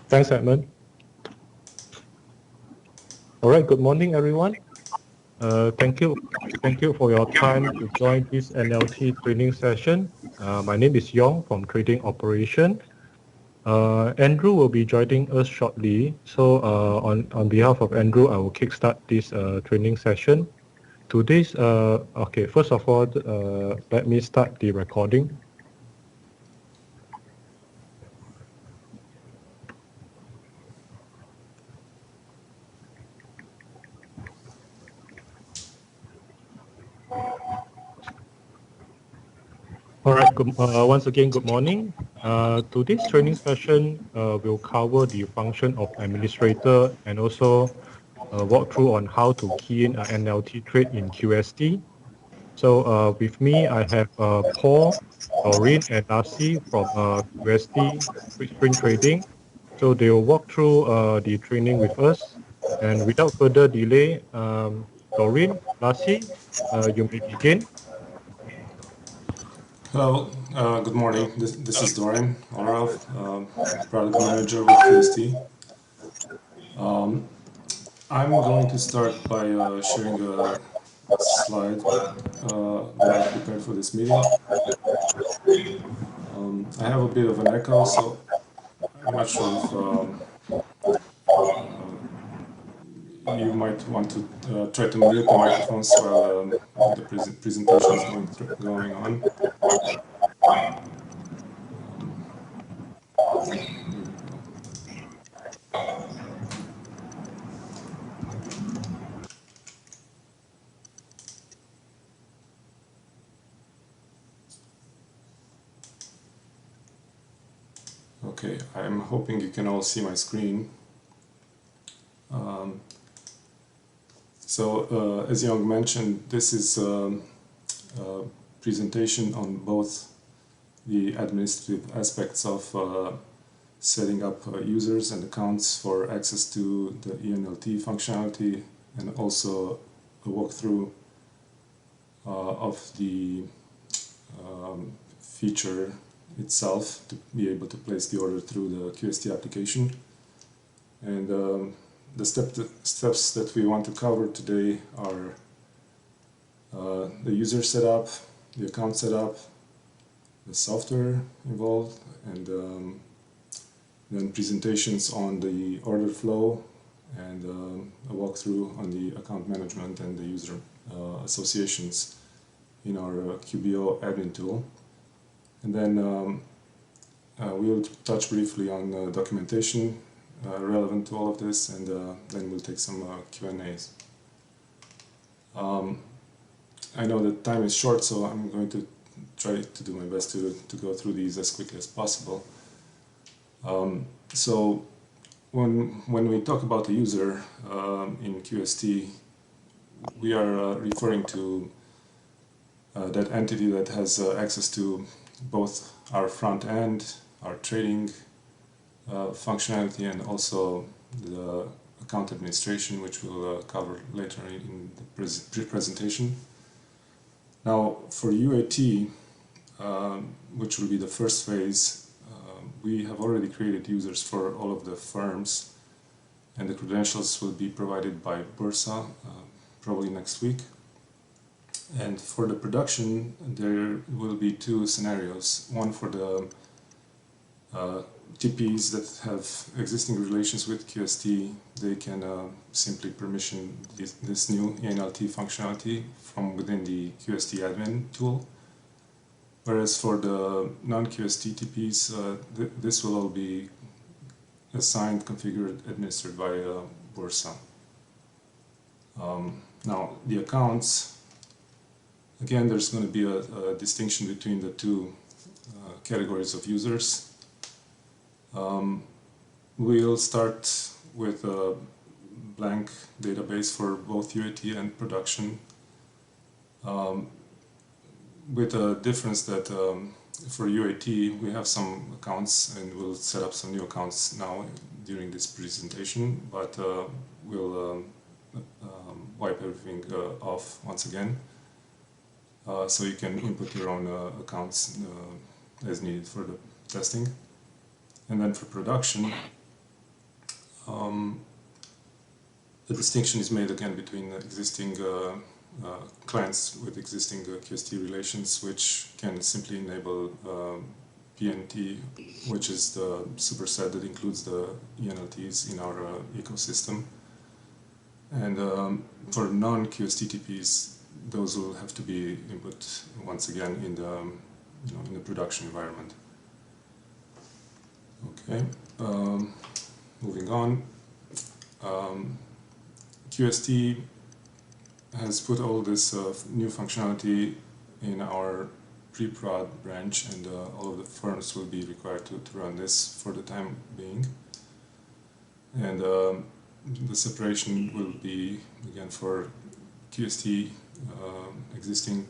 Thanks, Edmund. All right, good morning, everyone. Thank you for your time to join this NLT training session. My name is Yong from Trading Operation. Andrew will be joining us shortly. So on behalf of Andrew, I will kickstart this training session. First of all, let me start the recording. All right, once again, good morning. Today's training session will cover the function of administrator and also walk through on how to key in an NLT trade in QST. So with me, I have Paul, Doreen, and Darcy from QST Swing Trading. So they will walk through the training with us. And without further delay, Doreen, Darcy, you may begin. Hello, good morning. This is Dorian Olarav, product manager with QST. I'm going to start by sharing a slide that I prepared for this meeting. I have a bit of an echo, so I'm not sure if you might want to try to mute the microphones while the presentation is going on. Here we go. Okay, I'm hoping you can all see my screen. As Young mentioned, this is a presentation on both the administrative aspects of setting up users and accounts for access to the eNLT functionality, and also a walkthrough of the feature itself to be able to place the order through the QST application. And the steps that we want to cover today are the user setup, the account setup, the software involved, and then presentations on the order flow, and a walkthrough on the account management and the user associations in our QBO admin tool. And then we'll touch briefly on documentation relevant to all of this, and then we'll take some Q&As. I know that time is short, so I'm going to try to do my best to go through these as quickly as possible. So when we talk about a user in QST, we are referring to that entity that has access to both our front end, our trading functionality, and also the account administration, which we'll cover later in the presentation. Now, for UAT, which will be the first phase, we have already created users for all of the firms, and the credentials will be provided by Bursa probably next week. And for the production, there will be two scenarios. One for the TPs that have existing relations with QST, they can simply permission this new eNLT functionality from within the QST admin tool. Whereas for the non-QST TPs, this will all be assigned, configured, administered by Bursa. Now, the accounts, again, there's going to be a distinction between the two categories of users. We'll start with a blank database for both UAT and production, with a difference that for UAT we have some accounts, and we'll set up some new accounts now during this presentation, but we'll wipe everything off once again, so you can input your own accounts as needed for the testing. And then for production, the distinction is made again between existing clients with existing QST relations, which can simply enable PNT, which is the superset that includes the eNLTs in our ecosystem. And for non-QSTTPs, those will have to be input once again in the in the production environment. Okay, moving on. QST has put all this new functionality in our pre-prod branch, and all of the firms will be required to run this for the time being. And the separation will be again for QST existing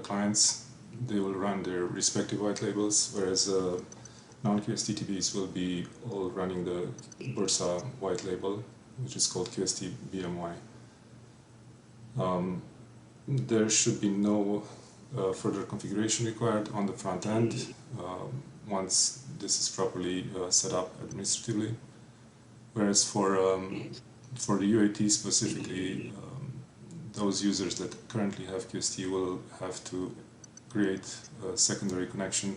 clients. They will run their respective white labels, whereas non-QSTTPs will be all running the Bursa white label, which is called QST BMY. There should be no further configuration required on the front end once this is properly set up administratively. Whereas for the UAT specifically, those users that currently have QST will have to create a secondary connection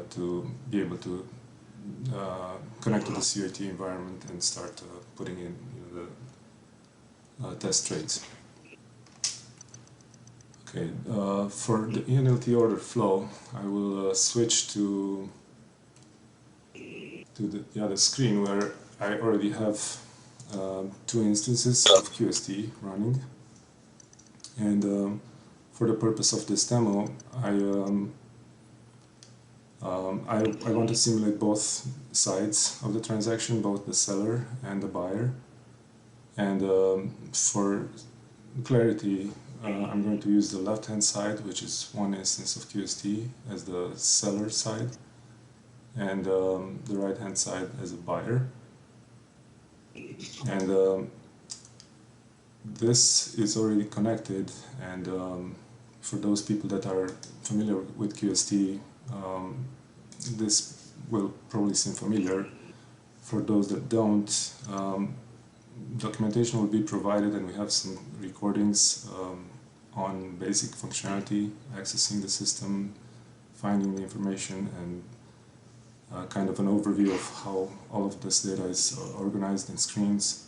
to be able to connect to this UAT environment and start putting in the test traits. Okay, for the eNLT order flow, I will switch to the other screen where I already have two instances of QST running, and for the purpose of this demo, I want to simulate both sides of the transaction, both the seller and the buyer, and for clarity, I'm going to use the left-hand side, which is one instance of QST, as the seller side, and the right-hand side as a buyer. And this is already connected, and for those people that are familiar with QST, this will probably seem familiar. For those that don't, documentation will be provided, and we have some recordings on basic functionality, accessing the system, finding the information, and kind of an overview of how all of this data is organized in screens.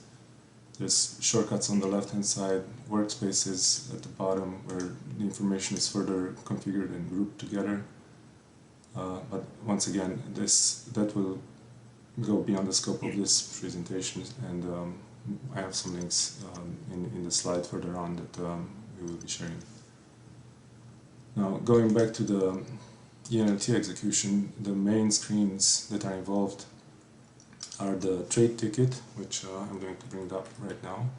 There's shortcuts on the left-hand side, workspaces at the bottom where the information is further configured and grouped together. But once again, that will go beyond the scope of this presentation, and I have some links in the slide further on that we will be sharing. Now, going back to the eNLT execution, the main screens that are involved are the trade ticket, which I'm going to bring up right now,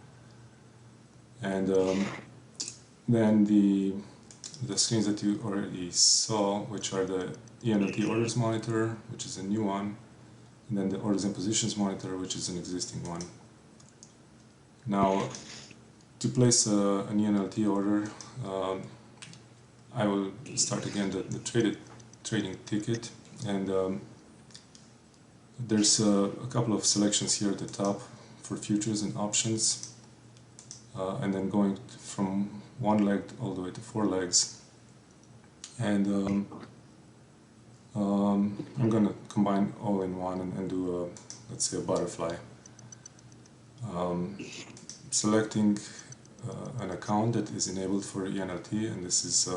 and then the screens that you already saw, which are the eNLT orders monitor, which is a new one, and then the orders and positions monitor, which is an existing one. Now, to place an eNLT order, I will start again the trading ticket, and there's a couple of selections here at the top for futures and options, and then going from one leg all the way to 4 legs, and I'm going to combine all in one and do let's say a butterfly. Selecting an account that is enabled for eNLT, and this is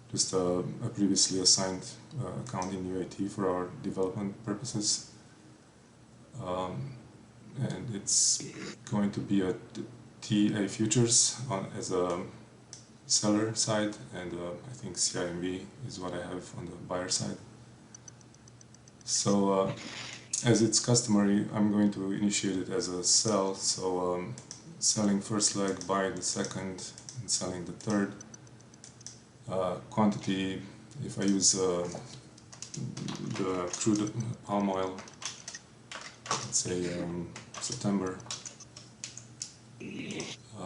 just a previously assigned account in UAT for our development purposes, and it's going to be a TA futures as a seller side, and I think CIMB is what I have on the buyer side. So as it's customary, I'm going to initiate it as a sell, so selling first leg, buying the second, and selling the third. Quantity, if I use the crude palm oil, let's say September,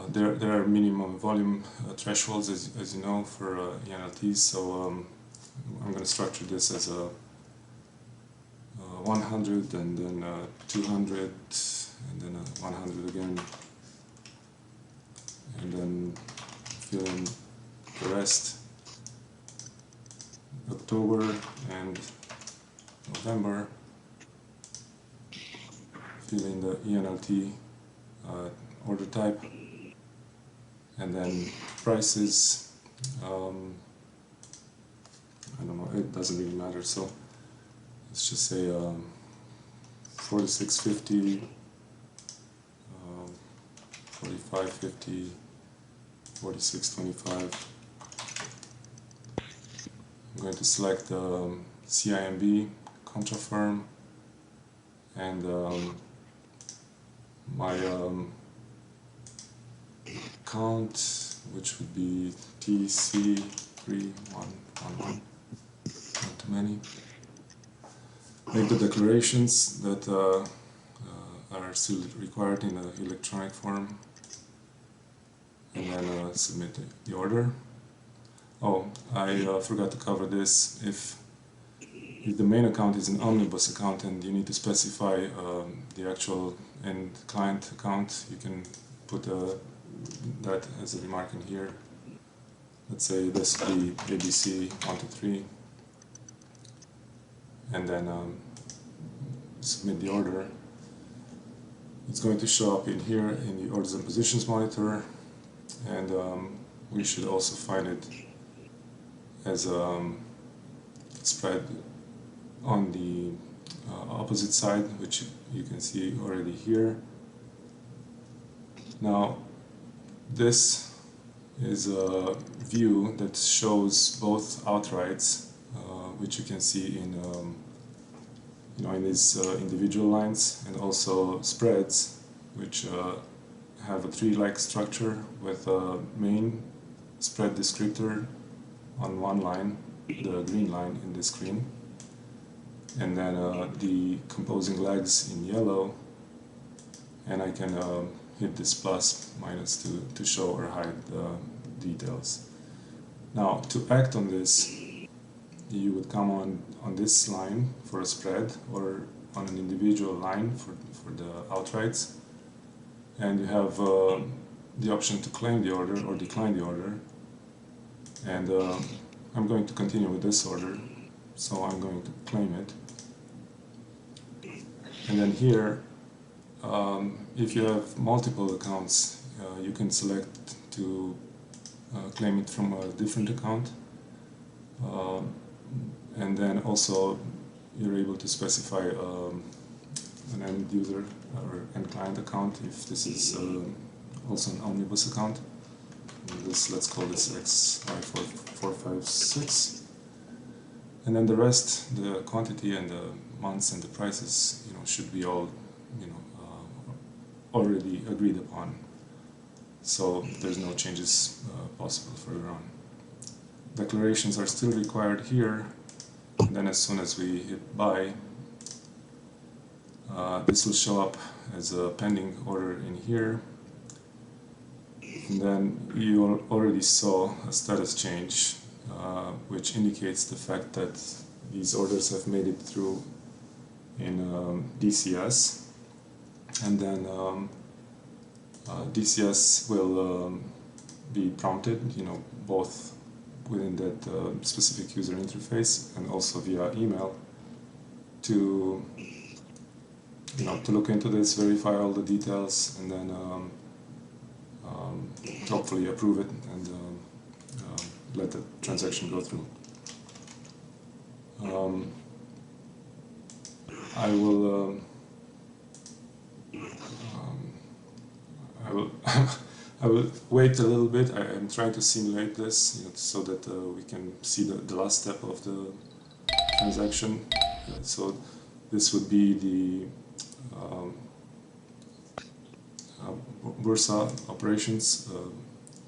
there are minimum volume thresholds, as you know, for eNLTs, so I'm going to structure this as a 100 and then 200 and then 100 again, and then fill in the rest. October and November, fill in the eNLT order type, and then prices, I don't know, it doesn't really matter, so let's just say 46.50, 45.50, 46.25. I'm going to select the CIMB contra firm and my count, which would be TC3111, not too many. Make the declarations that are still required in the electronic form, and then submit the order. Oh, I forgot to cover this. If the main account is an omnibus account and you need to specify the actual end client account, you can put that as a remark in here. Let's say this would be ABC 123, and then submit the order. It's going to show up in here in the orders and positions monitor, and we should also find it as a spread on the opposite side, which you can see already here. Now this is a view that shows both outrights, which you can see in in these individual lines, and also spreads, which have a tree-like structure with a main spread descriptor on one line, the green line in this screen, and then the composing legs in yellow, and I can hit this plus minus to show or hide the details. Now to act on this, you would come on this line for a spread, or on an individual line for the outrights, and you have the option to claim the order or decline the order, and I'm going to continue with this order, so I'm going to claim it. And then here, if you have multiple accounts, you can select to claim it from a different account, and then also you're able to specify an end user or end client account if this is also an omnibus account. This, let's call this XY456, and then the rest, the quantity and the months and the prices, should be all already agreed upon, so there's no changes possible further on. Declarations are still required here, and then as soon as we hit buy, this will show up as a pending order in here, and then you already saw a status change, which indicates the fact that these orders have made it through in DCS, and then DCS will be prompted, both within that specific user interface and also via email to look into this, verify all the details, and then hopefully approve it and let the transaction go through. I will I will wait a little bit. I am trying to simulate this, so that we can see the last step of the transaction. So this would be the Bursa operations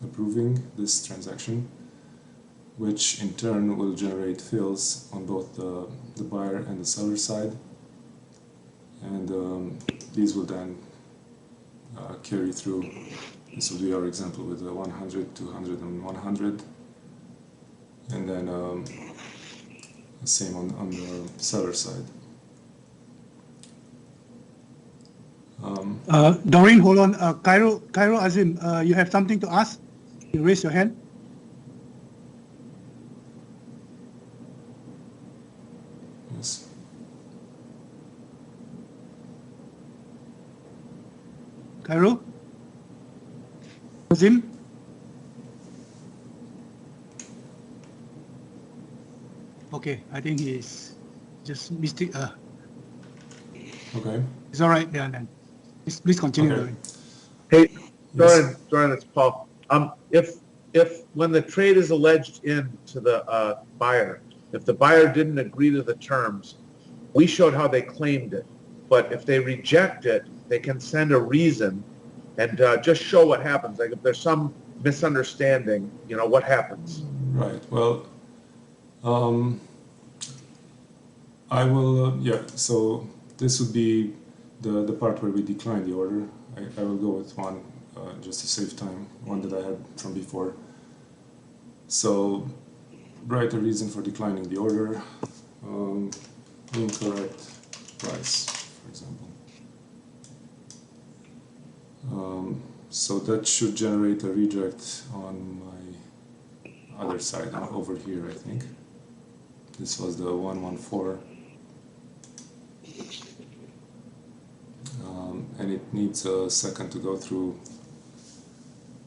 approving this transaction, which in turn will generate fills on both the buyer and the seller side, and these will then carry through. This will be our example with the 100, 200 and 100, and then the same on the seller side. Doreen, hold on. Cairo Azim, you have something to ask? You raise your hand. Yes. Cairo? Azim? Okay, I think he's just mistake. Okay. It's all right, yeah, then. Please continue, Okay. Doreen. Hey, Yes. Jordan, it's Paul. If when the trade is alleged in to the buyer, if the buyer didn't agree to the terms, we showed how they claimed it. But if they reject it, they can send a reason and just show what happens. Like if there's some misunderstanding, what happens. Right. Well, I will. Yeah. So this would be the part where we decline the order. I will go with one just to save time. One that I had from before. So write a reason for declining the order. Incorrect price, for example. So that should generate a reject on my other side, over here, I think. This was the 114. And it needs a second to go through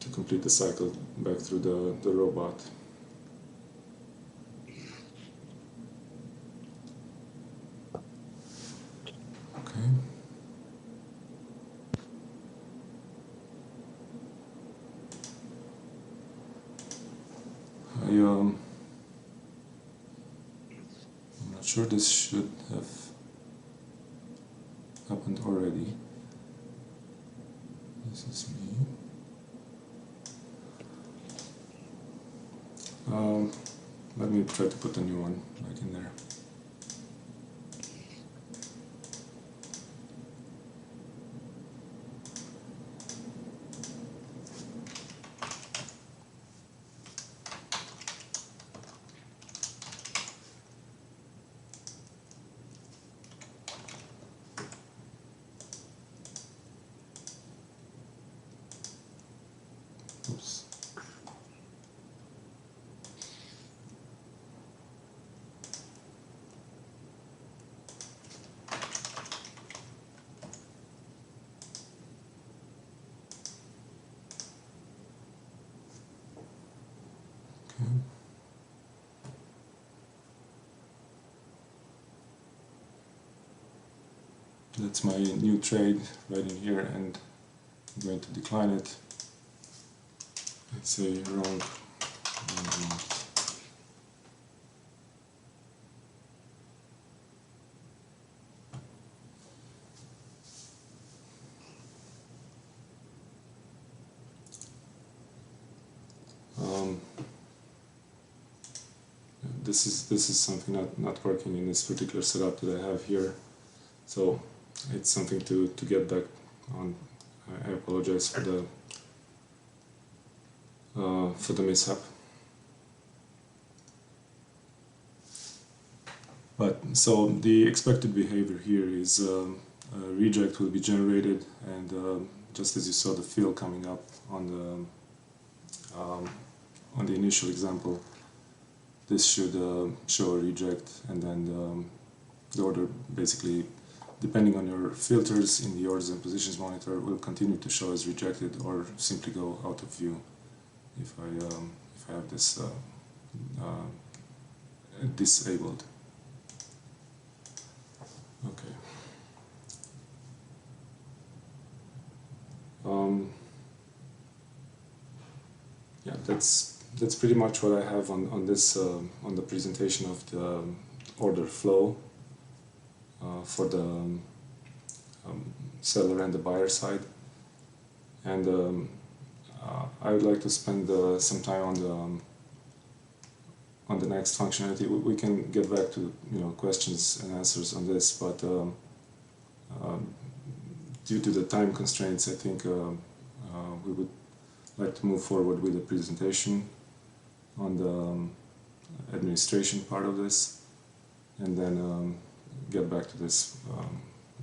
to complete the cycle back through the robot. Okay. I'm not sure, this should have happened already. This is me. Let me try to put a new one right in there. Oops. Okay. That's my new trade right in here, and I'm going to decline it. Let's say wrong. This is something not working in this particular setup that I have here, so it's something to get back on. I apologize for the mishap. But so the expected behavior here is a reject will be generated, and just as you saw the fill coming up on the initial example, this should show a reject, and then the order basically, depending on your filters in the orders and positions monitor, will continue to show as rejected or simply go out of view if I have this disabled. Okay. Yeah, that's pretty much what I have on this on the presentation of the order flow for the seller and the buyer side, and I would like to spend some time on the next functionality. We can get back to questions and answers on this, but due to the time constraints, I think we would like to move forward with the presentation on the administration part of this, and then get back to this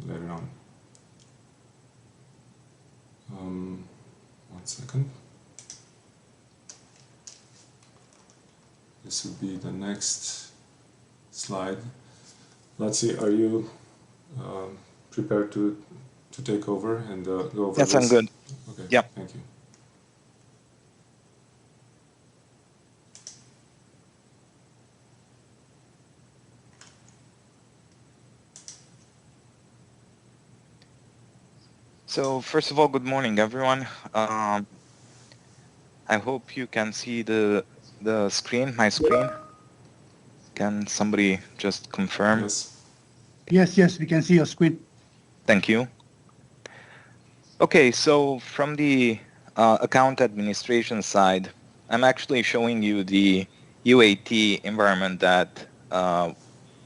later on. One second. This would be the next slide. Let's see, are you prepared to take over and go over Yes, this? I'm good. Okay, Yeah. thank you. So first of all, good morning, everyone. I hope you can see the screen, my screen. Can somebody just confirm? Yes. Yes, we can see your screen. Thank you. Okay, so from the account administration side, I'm actually showing you the UAT environment that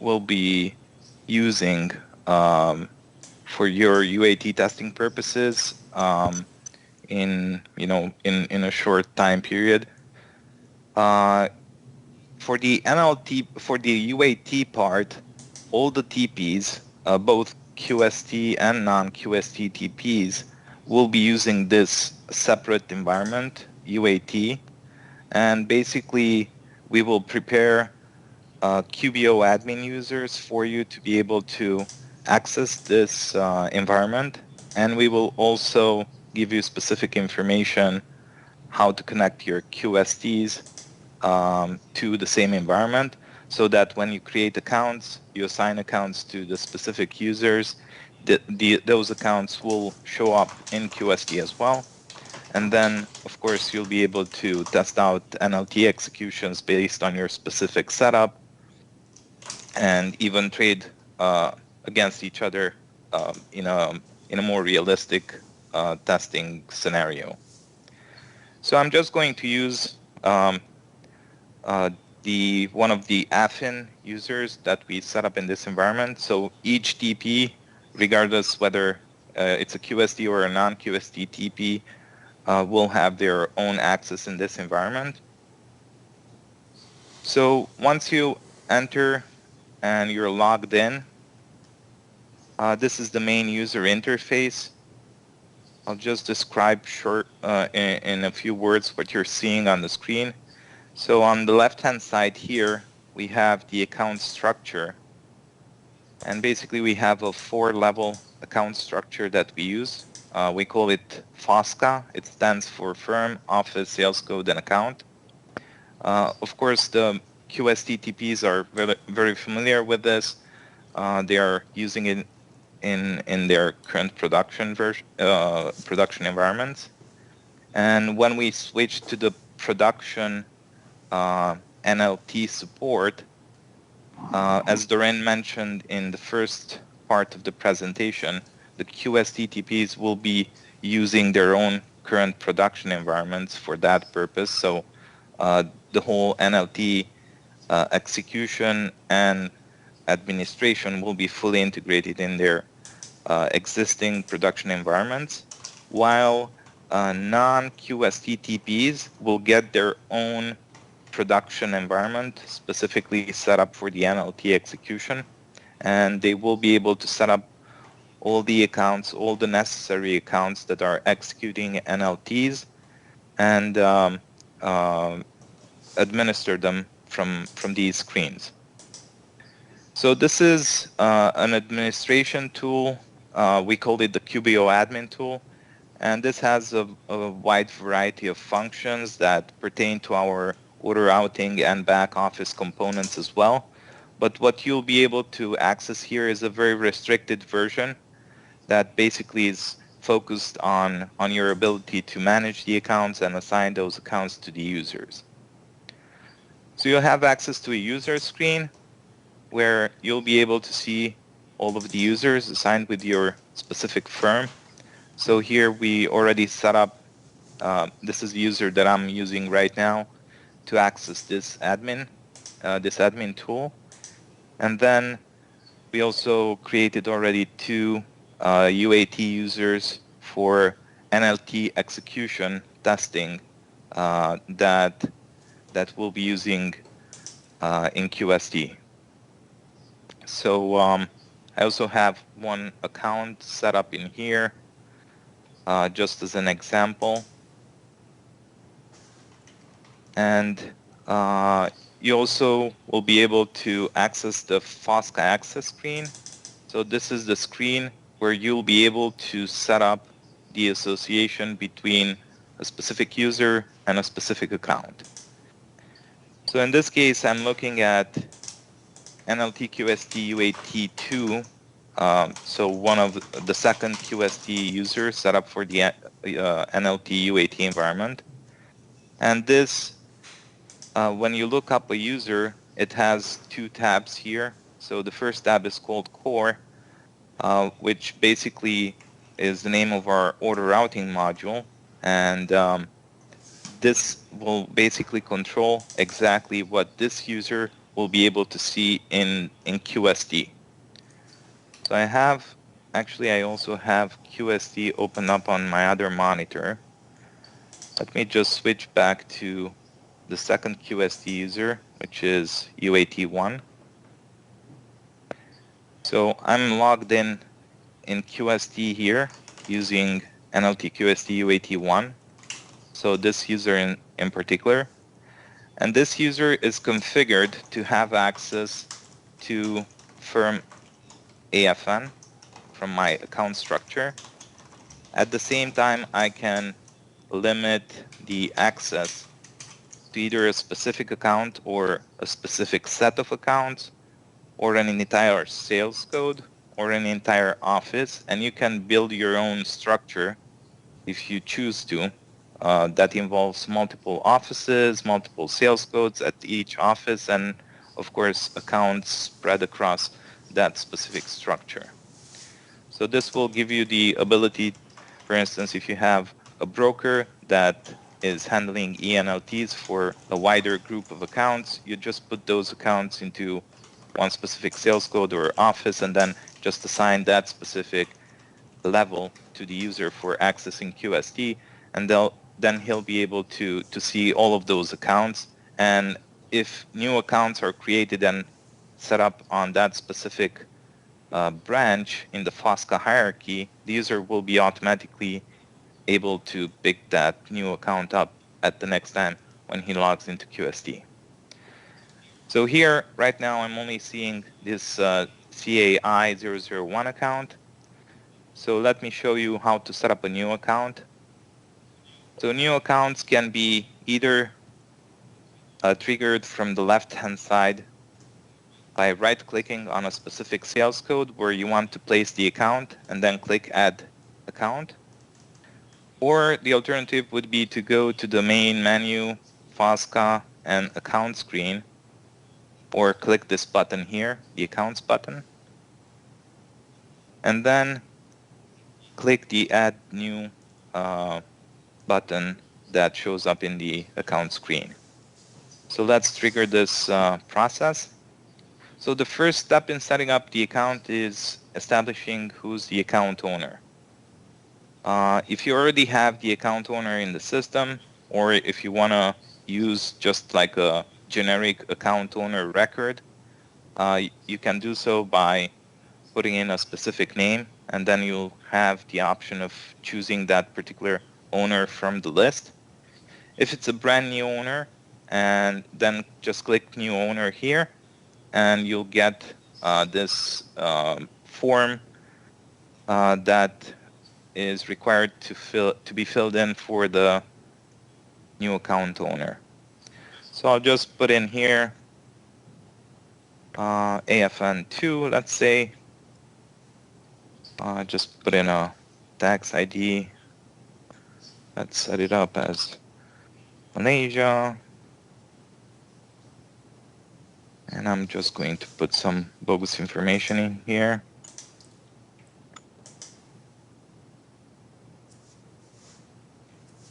we'll be using for your UAT testing purposes in a short time period. For the NLT, for the UAT part, all the TPs, both QST and non-QST TPs, will be using this separate environment, UAT. And basically, we will prepare QBO admin users for you to be able to access this environment. And we will also give you specific information how to connect your QSTs to the same environment, so that when you create accounts, you assign accounts to the specific users, those accounts will show up in QST as well. And then, of course, you'll be able to test out NLT executions based on your specific setup and even trade against each other in a more realistic testing scenario. So I'm just going to use one of the AFIN users that we set up in this environment. So each TP, regardless whether it's a QST or a non-QST TP, will have their own access in this environment. So once you enter and you're logged in, this is the main user interface. I'll just describe short in a few words what you're seeing on the screen. So on the left-hand side here, we have the account structure. And basically, we have a 4-level account structure that we use. We call it FOSCA. It stands for Firm, Office, Sales Code, and Account. Of course, the QSTTPs are very, very familiar with this. They are using it in their current production environments. And when we switch to the production NLT support, as Doreen mentioned in the first part of the presentation, the QSTTPs will be using their own current production environments for that purpose. So the whole NLT execution and administration will be fully integrated in their existing production environments, while non-QSTTPs will get their own production environment specifically set up for the NLT execution, and they will be able to set up all the accounts, all the necessary accounts that are executing NLTs, and administer them from these screens. So this is an administration tool. We call it the QBO admin tool. And this has a wide variety of functions that pertain to our order routing and back office components as well. But what you'll be able to access here is a very restricted version that basically is focused on your ability to manage the accounts and assign those accounts to the users. So you'll have access to a user screen where you'll be able to see all of the users assigned with your specific firm. So here we already set up, this is the user that I'm using right now to access this admin tool. And then we also created already 2 UAT users for NLT execution testing that we'll be using in QST. So I also have one account set up in here just as an example. And you also will be able to access the FOSCA access screen. So this is the screen where you'll be able to set up the association between a specific user and a specific account. So in this case, I'm looking at NLT QST UAT2. So one of the second QST user set up for the NLT UAT environment. And this, when you look up a user, it has two tabs here. So the first tab is called Core, which basically is the name of our order routing module. And this will basically control exactly what this user will be able to see in QST. So I also have QST open up on my other monitor. Let me just switch back to the second QST user, which is UAT1. So I'm logged in QST here using NLT QST UAT1. So this user in particular. And this user is configured to have access to firm AFN from my account structure. At the same time, I can limit the access to either a specific account or a specific set of accounts or an entire sales code or an entire office. And you can build your own structure if you choose to. That involves multiple offices, multiple sales codes at each office, and of course, accounts spread across that specific structure. So this will give you the ability, for instance, if you have a broker that is handling eNLTs for a wider group of accounts, you just put those accounts into one specific sales code or office and then just assign that specific level to the user for accessing QST, and then he'll be able to see all of those accounts. And if new accounts are created and set up on that specific branch in the FOSCA hierarchy, the user will be automatically able to pick that new account up at the next time when he logs into QST. So here, right now, I'm only seeing this CAI001 account. So let me show you how to set up a new account. So new accounts can be either triggered from the left-hand side by right-clicking on a specific sales code where you want to place the account and then click Add Account. Or the alternative would be to go to the main menu, FOSCA, and Account screen, or click this button here, the Accounts button, and then click the Add New button that shows up in the account screen. So let's trigger this process. So the first step in setting up the account is establishing who's the account owner. If you already have the account owner in the system, or if you want to use just like a generic account owner record, you can do so by putting in a specific name, and then you'll have the option of choosing that particular owner from the list. If it's a brand new owner, and then just click new owner here, and you'll get this form that is required to be filled in for the new account owner. So I'll just put in here AFN2, let's say. Just put in a tax ID. Let's set it up as Malaysia. And I'm just going to put some bogus information in here.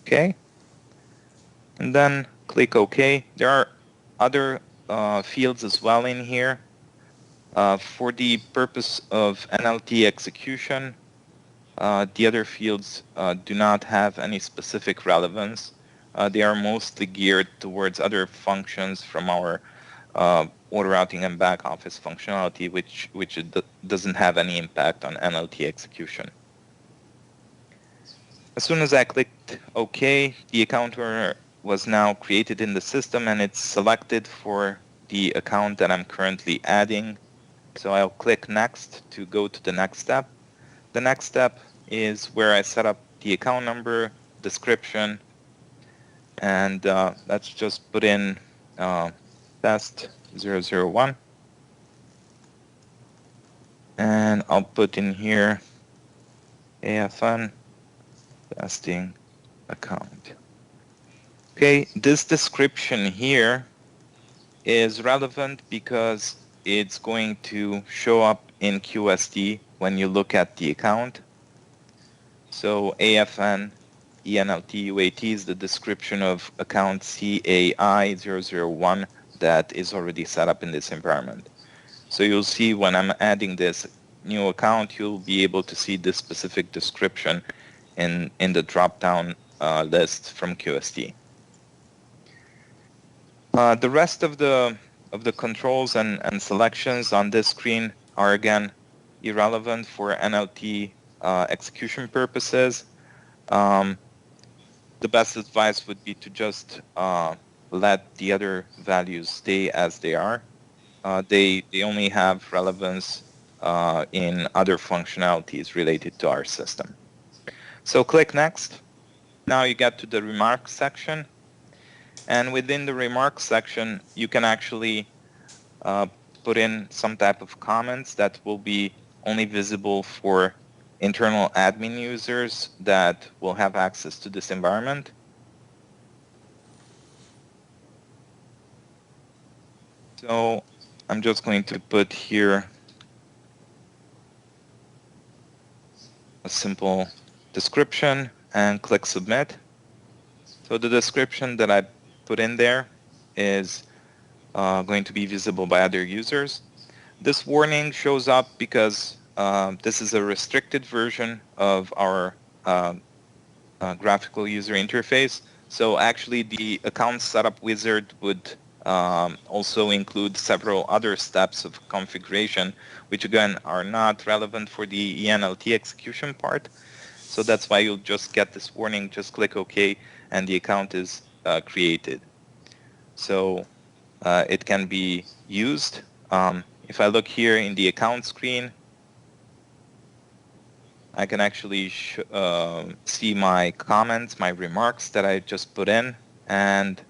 Okay. And then click OK. There are other fields as well in here. For the purpose of NLT execution, the other fields do not have any specific relevance. They are mostly geared towards other functions from our order routing and back office functionality, which doesn't have any impact on NLT execution. As soon as I clicked OK, the account owner was now created in the system, and it's selected for the account that I'm currently adding. So I'll click Next to go to the next step. The next step is where I set up the account number, description, and let's just put in test 001. And I'll put in here AFN testing account. Okay, this description here is relevant because it's going to show up in QST when you look at the account. So AFN eNLT UAT is the description of account CAI001 that is already set up in this environment. So you'll see when I'm adding this new account, you'll be able to see this specific description in the drop-down list from QST. The rest of the controls and selections on this screen are again irrelevant for NLT execution purposes. The best advice would be to just let the other values stay as they are. They only have relevance in other functionalities related to our system. So click Next. Now you get to the remarks section. And within the remarks section, you can actually put in some type of comments that will be only visible for internal admin users that will have access to this environment. So I'm just going to put here a simple description and click Submit. So the description that I put in there is going to be visible by other users. This warning shows up because this is a restricted version of our graphical user interface. So actually the account setup wizard would also include several other steps of configuration, which again are not relevant for the eNLT execution part. So that's why you'll just get this warning, just click OK, and the account is created. So it can be used. If I look here in the account screen, I can actually see my comments, my remarks that I just put in, and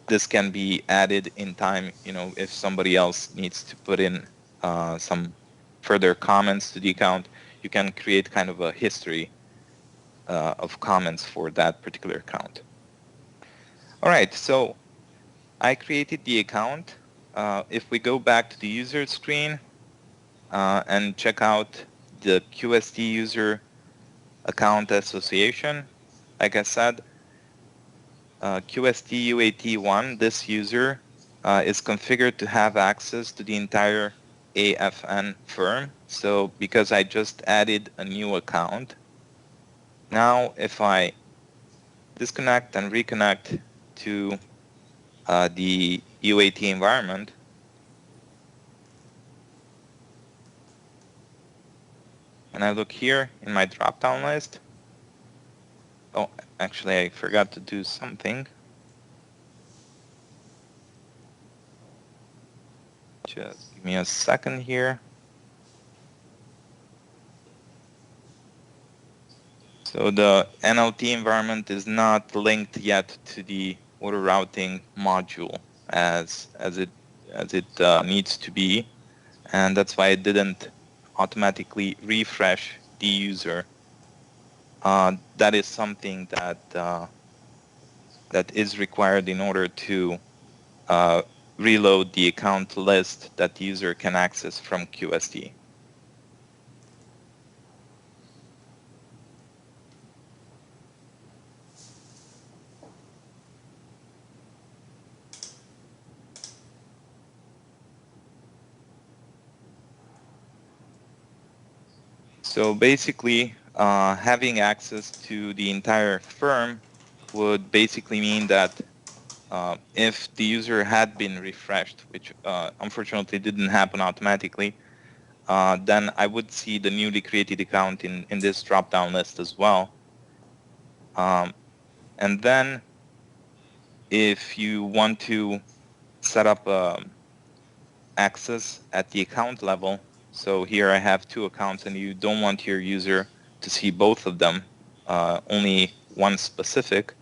this can be added in time, if somebody else needs to put in some further comments to the account, you can create kind of a history of comments for that particular account. All right, so I created the account. If we go back to the user screen and check out the QST user account association, like I said, QST UAT1, this user is configured to have access to the entire AFN firm. So because I just added a new account, now if I disconnect and reconnect to the UAT environment, and I look here in my drop-down list, oh, actually I forgot to do something. Just give me a second here. So the NLT environment is not linked yet to the auto routing module as it needs to be, and that's why it didn't automatically refresh the user. That is something that is required in order to reload the account list that the user can access from QST. So basically, having access to the entire firm would basically mean that if the user had been refreshed, which unfortunately didn't happen automatically, then I would see the newly created account in this drop-down list as well. And then if you want to set up access at the account level, so here I have 2 accounts and you don't want your user to see both of them, only one specific,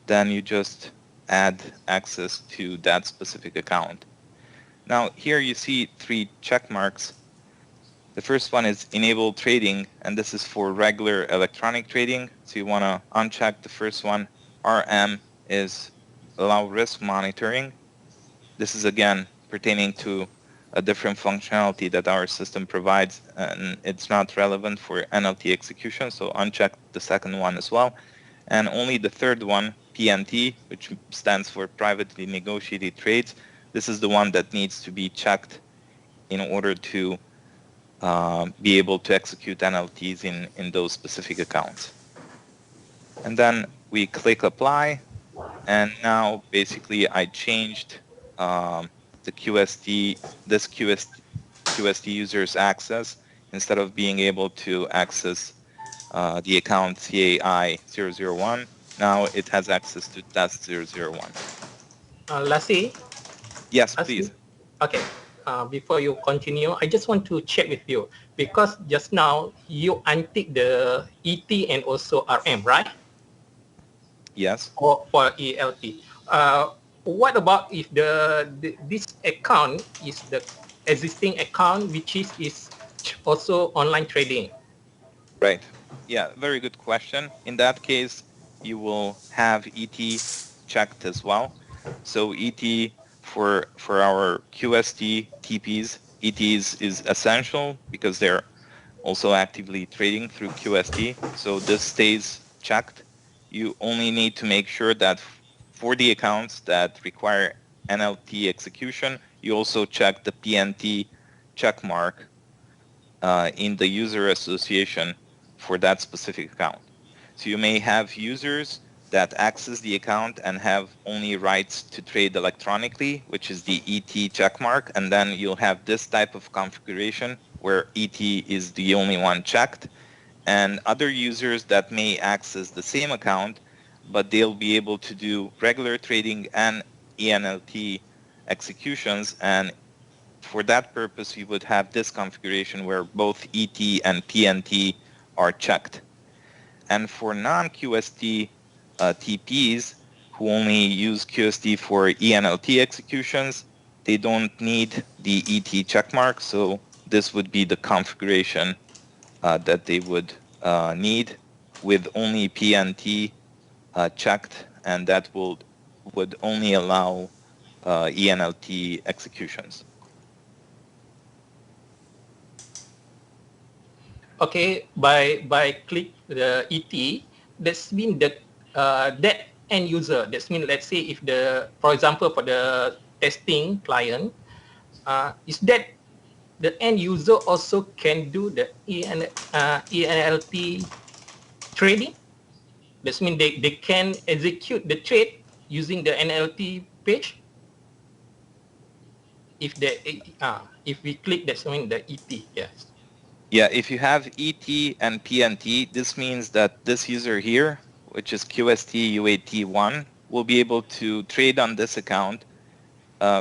then you just add access to that specific account. Now here you see 3 check marks. The first one is enable trading, and this is for regular electronic trading. So you want to uncheck the first one. RM is allow risk monitoring. This is again pertaining to a different functionality that our system provides, and it's not relevant for NLT execution. So uncheck the second one as well. And only the third one, PNT, which stands for privately negotiated trades. This is the one that needs to be checked in order to be able to execute NLTs in those specific accounts. And then we click apply, and now basically I changed the QST, this QST user's access. Instead of being able to access the account CAI001, now it has access to test 001. Lassie? Yes, please. Okay. Before you continue, I just want to check with you, because just now you untick the ET and also RM, right? Yes. Or for eNLT. What about if this account is the existing account, which is also online trading? Right. Yeah, very good question. In that case, you will have ET checked as well. So ET for our QST TPs, ET is essential because they're also actively trading through QST. So this stays checked. You only need to make sure that for the accounts that require NLT execution, you also check the PNT check mark in the user association for that specific account. So you may have users that access the account and have only rights to trade electronically, which is the ET checkmark, and then you'll have this type of configuration where ET is the only one checked, and other users that may access the same account, but they'll be able to do regular trading and eNLT executions, and for that purpose, you would have this configuration where both ET and PNT are checked. And for non-QST TPs who only use QST for eNLT executions, they don't need the ET checkmark. So this would be the configuration that they would need with only PNT checked, and that would only allow eNLT executions. Okay, by click the ET, that's mean that that end user. That's mean, let's say if for example, for the testing client, is that the end user also can do the eNLT trading? That means they can execute the trade using the NLT page. If we click, that's mean the ET. Yes. Yeah, if you have ET and PNT, this means that this user here, which is QST UAT1, will be able to trade on this account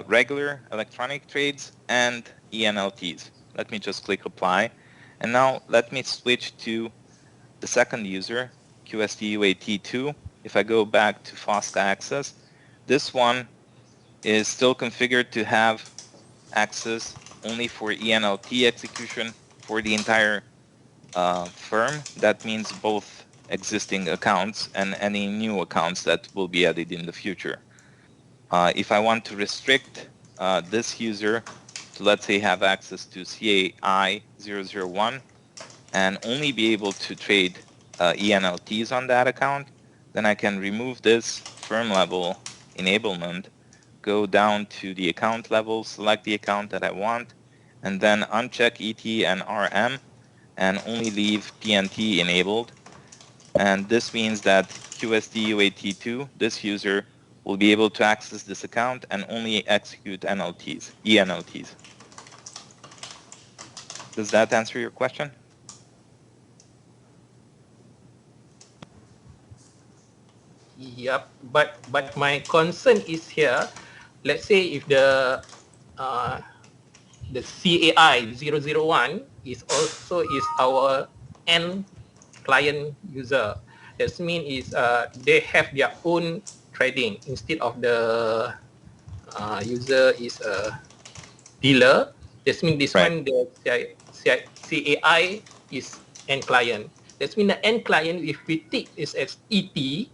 regular electronic trades and eNLTs. Let me just click apply. And now let me switch to the second user, QST UAT2. If I go back to FOSCA access, this one is still configured to have access only for eNLT execution for the entire firm. That means both existing accounts and any new accounts that will be added in the future. If I want to restrict this user to, let's say, have access to CAI001 and only be able to trade eNLTs on that account, then I can remove this firm level enablement, go down to the account level, select the account that I want, and then uncheck ET and RM and only leave PNT enabled. And this means that QST UAT2, this user, will be able to access this account and only execute NLTs, eNLTs. Does that answer your question? Yep, but my concern is here. Let's say if the CAI 001 is also is our end client user. That means is they have their own trading instead of the user is a dealer. That means this Right. one the CAI is end client. That means the end client, if we take this as ET,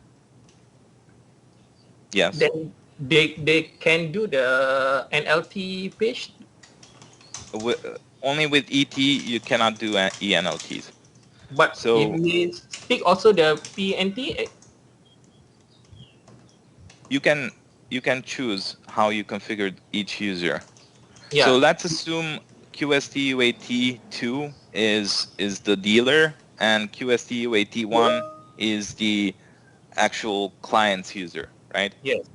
Yes. then they can do the NLT page. Only with ET you cannot do eNLTs. But So if we pick also the PNT, you can choose how you configured each user. yeah. So let's assume QST UAT2 is the dealer and QST UAT1 is the actual client's user, right? Yes.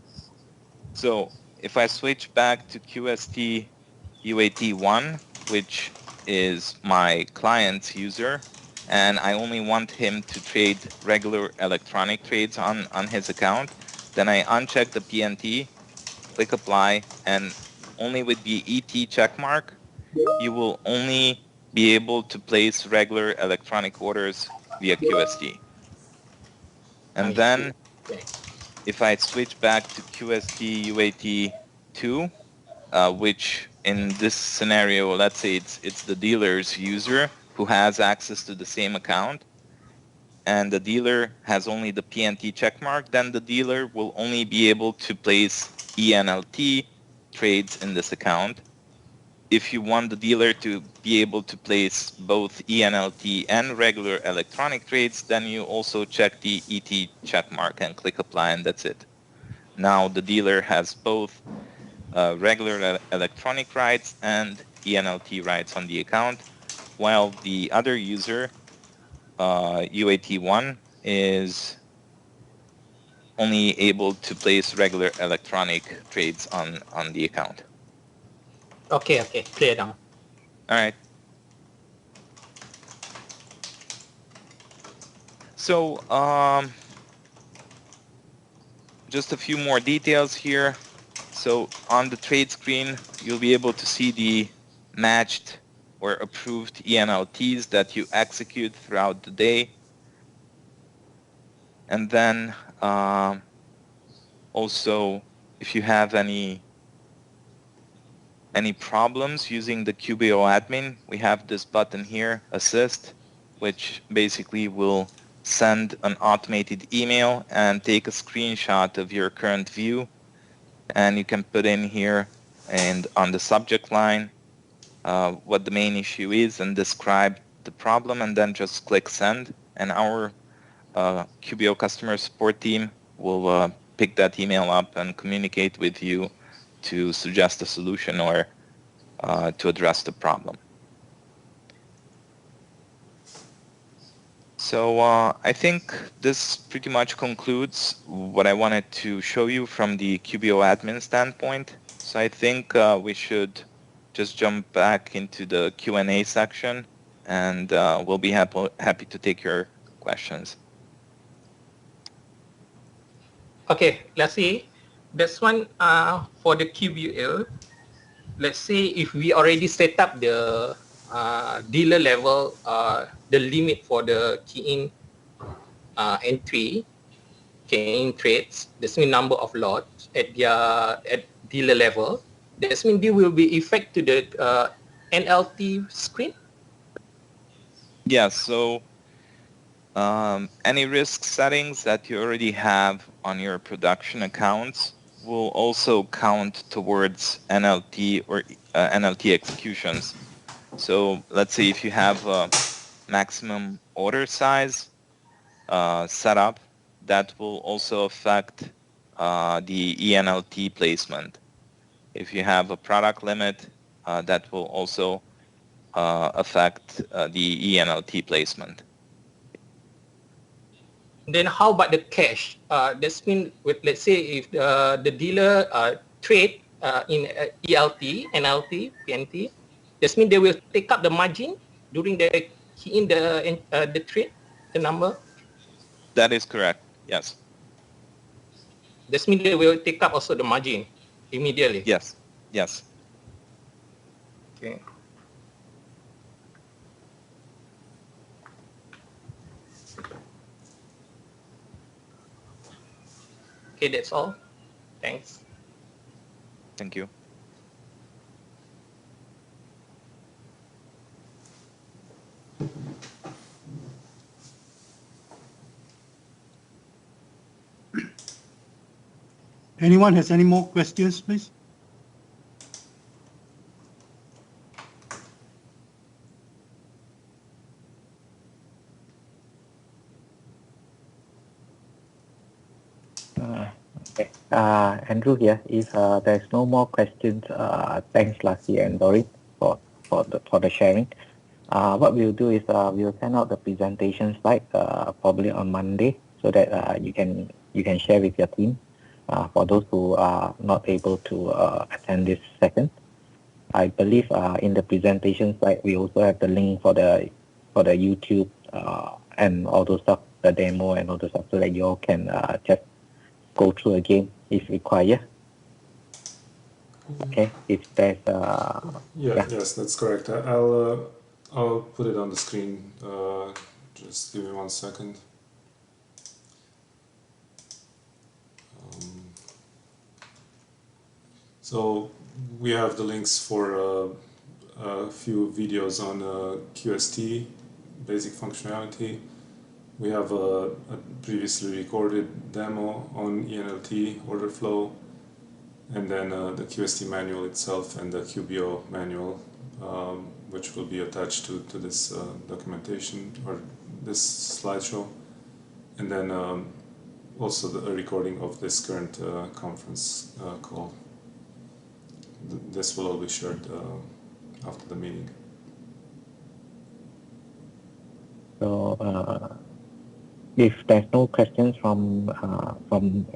So if I switch back to QST UAT1, which is my client's user, and I only want him to trade regular electronic trades on his account, then I uncheck the PNT, click apply, and only with the ET checkmark, you will only be able to place regular electronic orders via QST. And I then see. Okay. if I switch back to QST UAT2, which in this scenario, let's say it's the dealer's user who has access to the same account, and the dealer has only the PNT checkmark, then the dealer will only be able to place eNLT trades in this account. If you want the dealer to be able to place both eNLT and regular electronic trades, then you also check the ET checkmark and click apply, and that's it. Now the dealer has both regular electronic rights and eNLT rights on the account, while the other user, UAT1, is only able to place regular electronic trades on the account. Okay. Okay. Clear now. All right. So just a few more details here. So on the trade screen, you'll be able to see the matched or approved eNLTs that you execute throughout the day. And then also, if you have any problems using the QBO admin, we have this button here, Assist, which basically will send an automated email and take a screenshot of your current view. And you can put in here and on the subject line what the main issue is and describe the problem, and then just click send. And our QBO customer support team will pick that email up and communicate with you to suggest a solution or to address the problem. So I think this pretty much concludes what I wanted to show you from the QBO admin standpoint. So I think we should just jump back into the Q&A section, and we'll be happy to take your questions. Okay. Let's see. This one for the QBL. Let's say if we already set up the dealer level, the limit for the key-in entry, key-in trades, this means number of lots at dealer level. This means they will be effect to the NLT screen. Yeah, so any risk settings that you already have on your production accounts will also count towards NLT or NLT executions. So let's say if you have a maximum order size set up, that will also affect the eNLT placement. If you have a product limit, that will also affect the eNLT placement. Then how about the cash? This means, let's say if the dealer trade in ELT, NLT, PNT, That means they will take up the margin during the key in the trade, the number. That is correct. Yes. That means they will take up also the margin immediately. Yes. Yes. Okay. Okay, that's all. Thanks. Thank you. Anyone has any more questions, please? Okay. Andrew here. If there's no more questions, thanks Lassie and Dorit for the sharing. What we'll do is we'll send out the presentation slide probably on Monday so that you can share with your team for those who are not able to attend this session. I believe in the presentation slide we also have the link for the YouTube and all those stuff, the demo and all those stuff, so that you all can just go through again if required. Okay, if there's Yes, that's correct. I'll put it on the screen. Just give me 1 second. So we have the links for a few videos on QST, basic functionality. We have a previously recorded demo on eNLT, order flow, and then the QST manual itself and the QBO manual, which will be attached to this documentation or this slideshow, and then also a recording of this current conference call. This will all be shared after the meeting. so. If there's no questions from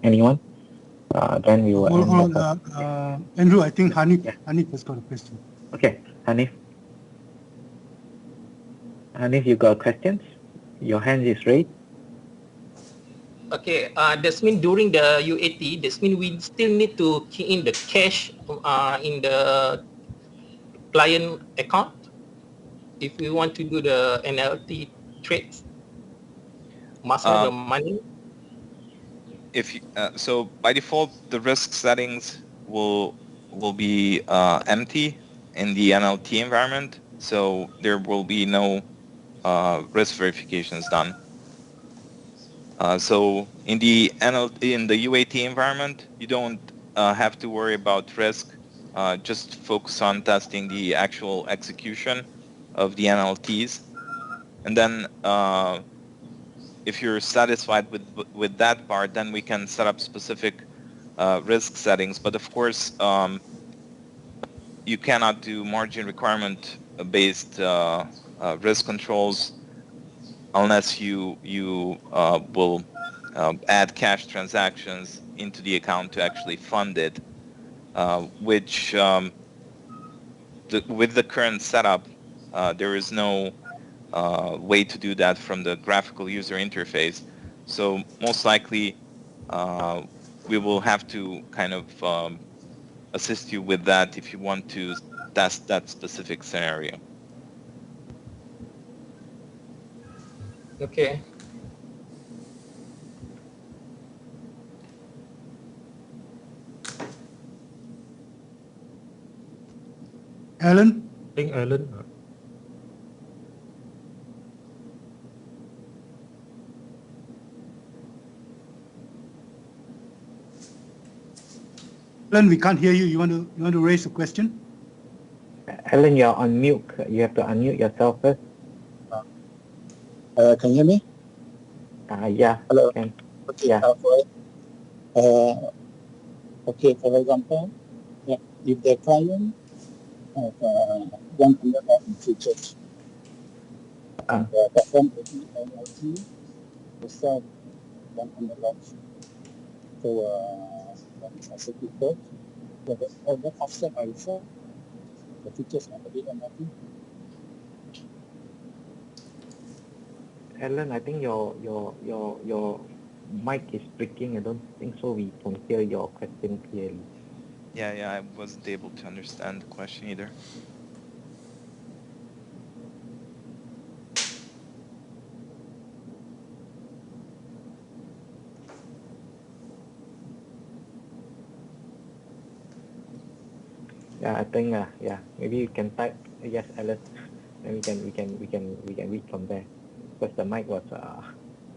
anyone, then we will end up. Andrew, I think Hanif has got a question. Okay, Hanif. Hanif, you got questions? Your hand is raised. Okay, that means during the UAT, that means we still need to key in the cash in the client account if we want to do the eNLT trades. Must have the money. If so, by default, the risk settings will be empty in the eNLT environment, so there will be no risk verifications done. So in the UAT environment, you don't have to worry about risk. Just focus on testing the actual execution of the eNLTs, and then if you're satisfied with that part, then we can set up specific risk settings. But of course, you cannot do margin requirement based risk controls unless you will add cash transactions into the account to actually fund it, which with the current setup, there is no way to do that from the graphical user interface. So most likely, we will have to kind of assist you with that if you want to test that specific scenario. Okay. Alan? I think Alan. Alan, we can't hear you. You want to raise a question? Alan, you're on mute. You have to unmute yourself first. Can you hear me? Yeah. Hello. Can. Okay. Yeah. Okay. For example, if the client have 100 lot in futures, and perform eNLT to sell 100 lots, so when it's executed, the order offset by itself, the features on the eNLT? Alan, I think your mic is breaking. I don't think so. We can hear your question clearly. Yeah, I wasn't able to understand the question either. Yeah, I think yeah, maybe you can type yes, Alan, and we can read from there because the mic was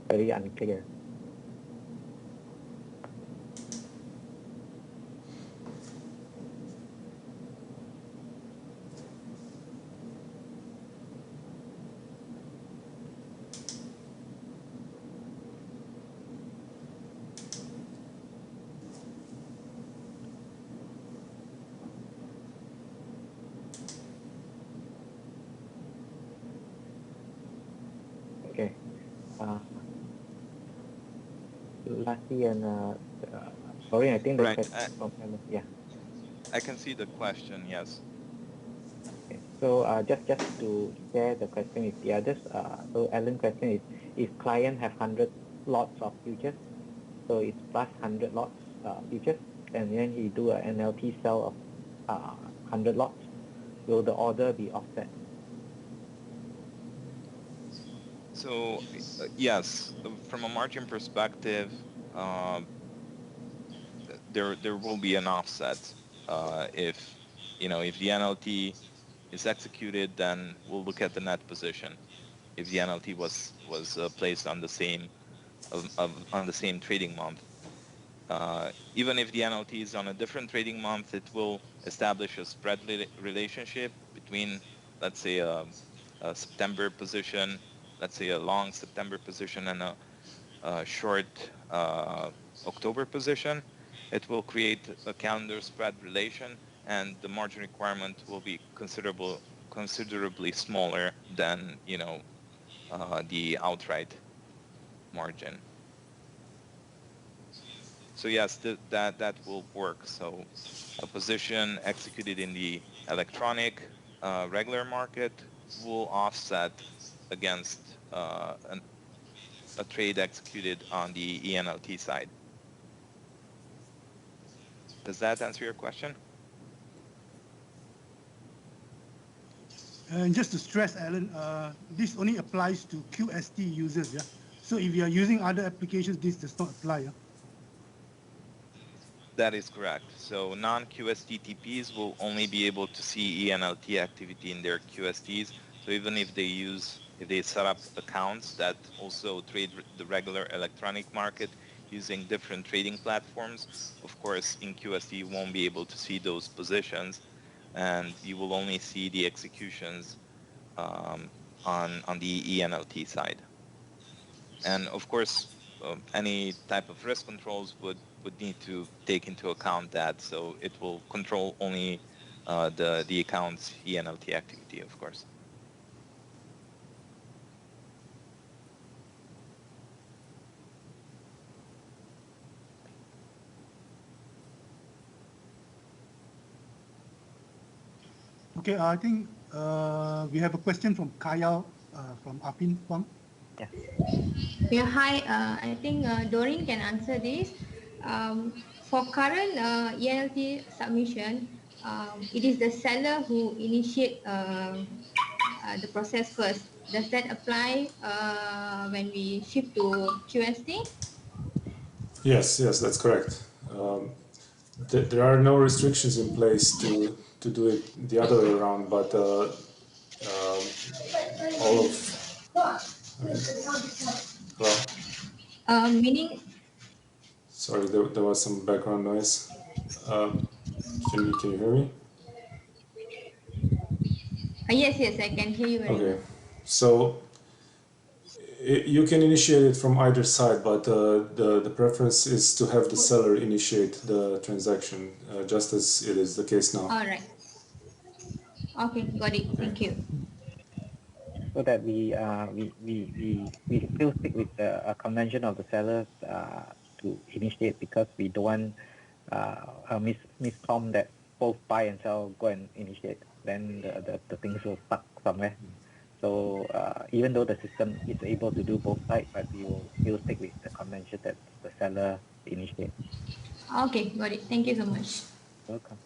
very unclear. Okay. Lastly, and sorry, I think the Right. question from Alan. Yeah. I can see the question. Yes. Okay. So just to share the question with the others. So Alan's question is: if client have 100 lots of futures, so it's plus 100 lots futures, and then he do a NLT sell of 100 lots, will the order be offset? So yes, from a margin perspective, there will be an offset. If if the NLT is executed, then we'll look at the net position. If the NLT was placed on the same on the same trading month, even if the NLT is on a different trading month, it will establish a spread relationship between, let's say, a September position, let's say a long September position, and a short October position. It will create a calendar spread relation, and the margin requirement will be considerably smaller than the outright margin. So yes, that will work. So a position executed in the electronic regular market will offset against a trade executed on the eNLT side. Does that answer your question? And just to stress, Alan, this only applies to QST users, yeah? So if you are using other applications, this does not apply, yeah? That is correct. So non-QST will only be able to see eNLT activity in their QSTs. So even if they set up accounts that also trade the regular electronic market using different trading platforms, of course, in QST, you won't be able to see those positions, and you will only see the executions on the eNLT side. And of course, any type of risk controls would need to take into account that. So it will control only the account's eNLT activity, of course. Okay, I think we have a question from Kaya from Apin Huang. Yeah, hi. I think Doreen can answer this. For current eNLT submission, it is the seller who initiate the process first. Does that apply when we shift to QST? Yes, that's correct. There are no restrictions in place to do it the other way around, but all of, I mean, well, Meaning, sorry, there was some background noise. Can you hear me? yes, I can hear you very well. Okay, so you can initiate it from either side, but the preference is to have the seller initiate the transaction, just as it is the case now. All right. Okay, got it. Okay. Thank you. So that we still stick with the convention of the sellers to initiate, because we don't want a miscom that both buy and sell go and initiate, then the things will stuck somewhere. So even though the system is able to do both sides, but we will still stick with the convention that the seller initiate. Okay, got it. Thank you so much. Welcome.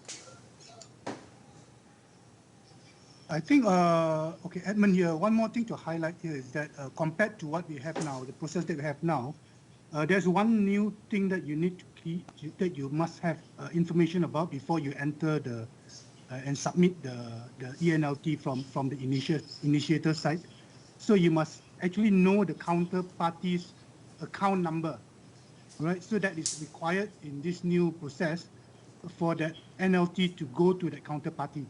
I think, okay, Edmund here, one more thing to highlight here is that compared to what we have now, the process that we have now, there's one new thing that you need to that you must have information about before you enter the and submit the eNLT from the initiator side. So you must actually know the counterparty's account number, right? So that is required in this new process for that NLT to go to the counterparty.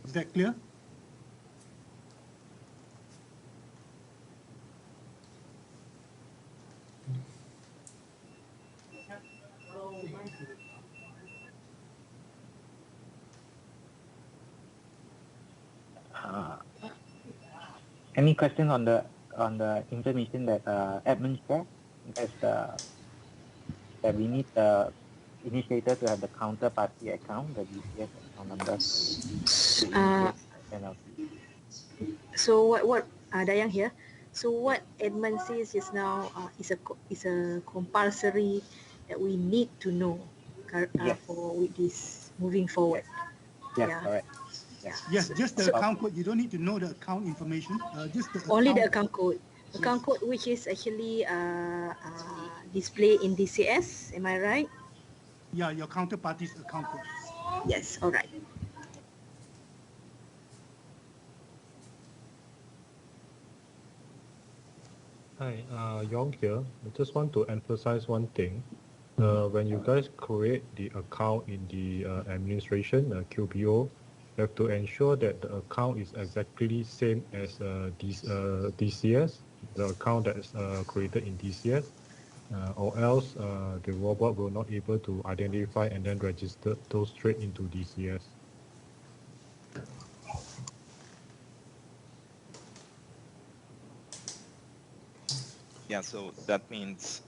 Is that clear? Any questions on the information that Edmund shared? That's that we need the initiator to have the counterparty account, the DCS account number to initiate NLT. So what Dayang here. So what Edmund says is now is a compulsory that we need to know Yes. for with this moving forward. Yes, Yeah. correct. Yeah. Yes, just the account code. You don't need to know the account information. Just the Only the account. account code. Account code which is actually displayed in DCS. Am I right? Yeah, your counterparty's account code. Yes. All right. Hi, Yong here. I just want to emphasize one thing. When you guys create the account in the administration, QBO, you have to ensure that the account is exactly same as DCS, the account that is created in DCS, or else the robot will not able to identify and then register those straight into DCS. Yeah, so that means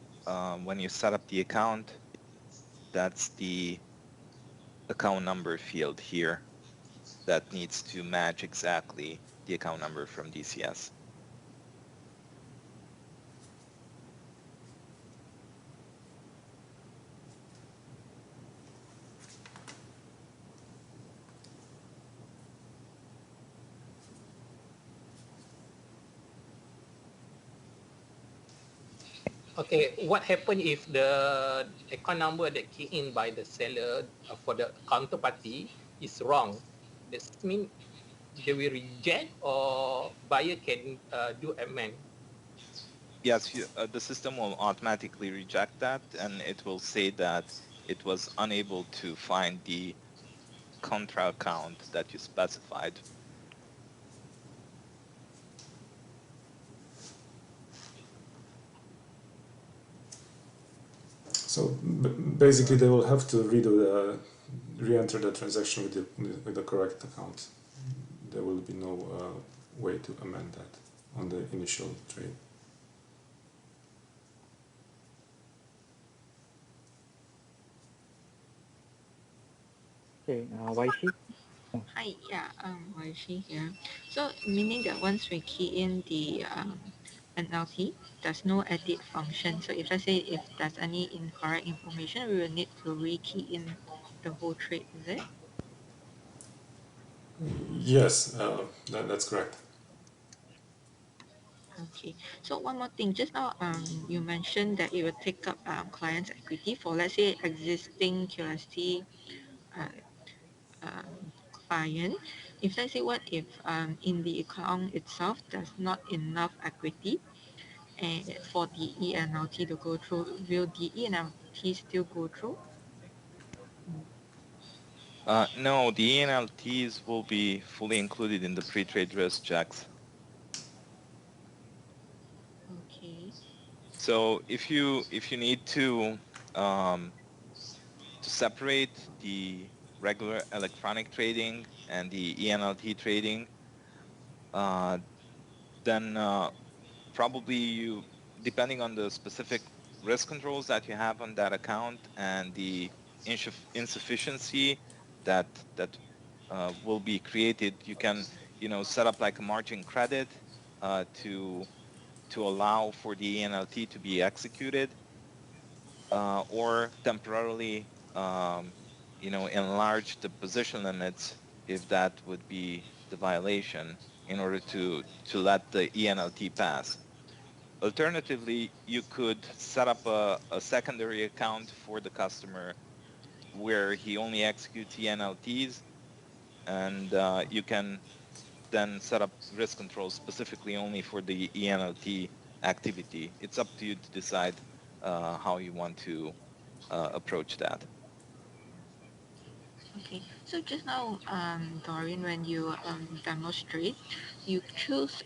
when you set up the account, that's the account number field here that needs to match exactly the account number from DCS. Okay, what happen if the account number that key in by the seller for the counterparty is wrong? Does it mean they will reject or buyer can do amend? Yes, the system will automatically reject that, and it will say that it was unable to find the contra account that you specified. So basically, they will have to re-enter the transaction with the correct account. There will be no way to amend that on the initial trade. Okay, Waishi? Hi, yeah, Waishi here. So meaning that once we key in the NLT, there's no edit function. So if let's say if there's any incorrect information, we will need to re-key in the whole trade, is it? Yes, that's correct. Okay. So one more thing, just now you mentioned that it will take up client's equity for let's say existing QST client. If let's say what if in the account itself there's not enough equity and for the eNLT to go through, will the eNLT still go through? No, the eNLTs will be fully included in the pre-trade risk checks. Okay. So if you need to separate the regular electronic trading and the eNLT trading, then probably you, depending on the specific risk controls that you have on that account and the insufficiency that will be created, you can set up like a margin credit to allow for the eNLT to be executed, or temporarily enlarge the position limits if that would be the violation, in order to let the eNLT pass. Alternatively, you could set up a secondary account for the customer where he only executes eNLTs, and you can then set up risk controls specifically only for the eNLT activity. It's up to you to decide how you want to approach that. Okay, so just now, Doreen, when you demonstrate, you choose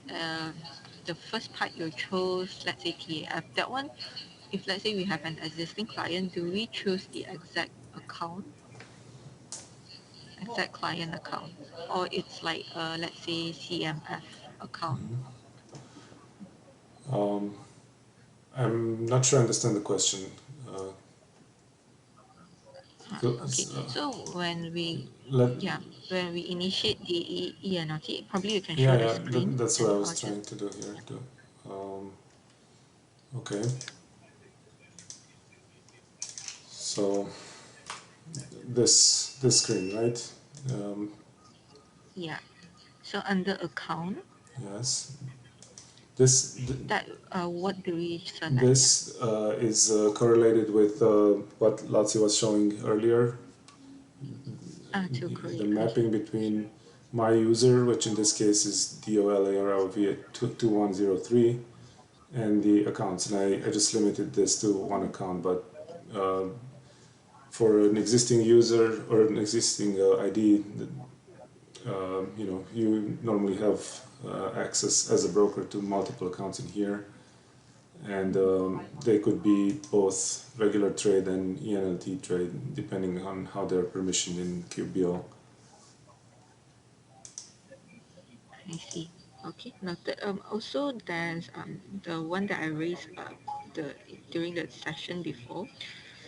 the first part you chose, let's say TAF. That one, if let's say we have an existing client, do we choose the exact account, exact client account, or it's like let's say CMF account? I'm not sure I understand the question. Okay, so when we let, when we initiate the eNLT, probably you can show yeah, the yeah, screen. that's what I was I'll trying just to do here too. Okay, so this screen, right? yeah. So under account, Yes. that what do we select? This is correlated with what Latsi was showing earlier. To The create, mapping between my user, which in this case is DOLARLV at 2103, and the accounts. And I just limited this to one account, but for an existing user or an existing ID, you normally have access as a broker to multiple accounts in here, and they could be both regular trade and eNLT trade, depending on how they're permissioned in QBO. I see. Okay, noted. Also, there's the one that I raised during the session before.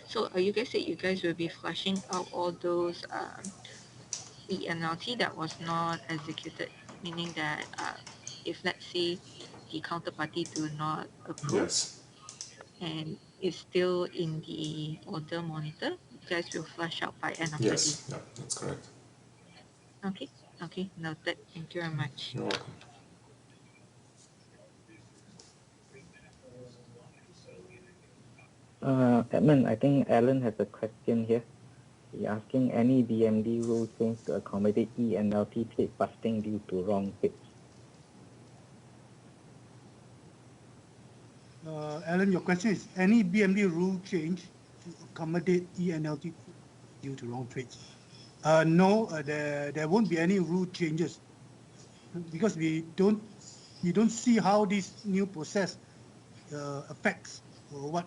So you guys said you guys will be flashing out all those eNLT that was not executed, meaning that if let's say the counterparty do not approve, Yes. and it's still in the order monitor, you guys will flash out by end of the day. Yes, yeah, that's correct. Okay, okay, noted. Thank you very much. You're welcome. Edmund, I think Alan has a question here. He's asking any BMD rule change to accommodate eNLT trade busting due to wrong fits. Alan, your question is any BMD rule change to accommodate eNLT due to wrong trades? No, there won't be any rule changes because we don't see how this new process affects or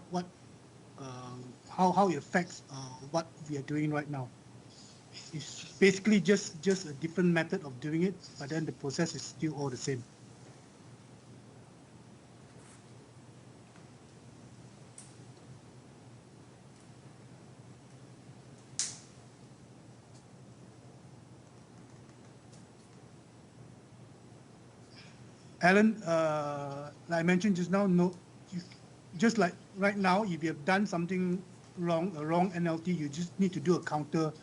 how it affects what we are doing right now. It's basically just a different method of doing it, but then the process is still all the same. Alan, like I mentioned just now, just like right now, if you have done something wrong, a wrong NLT, you just need to do a counter.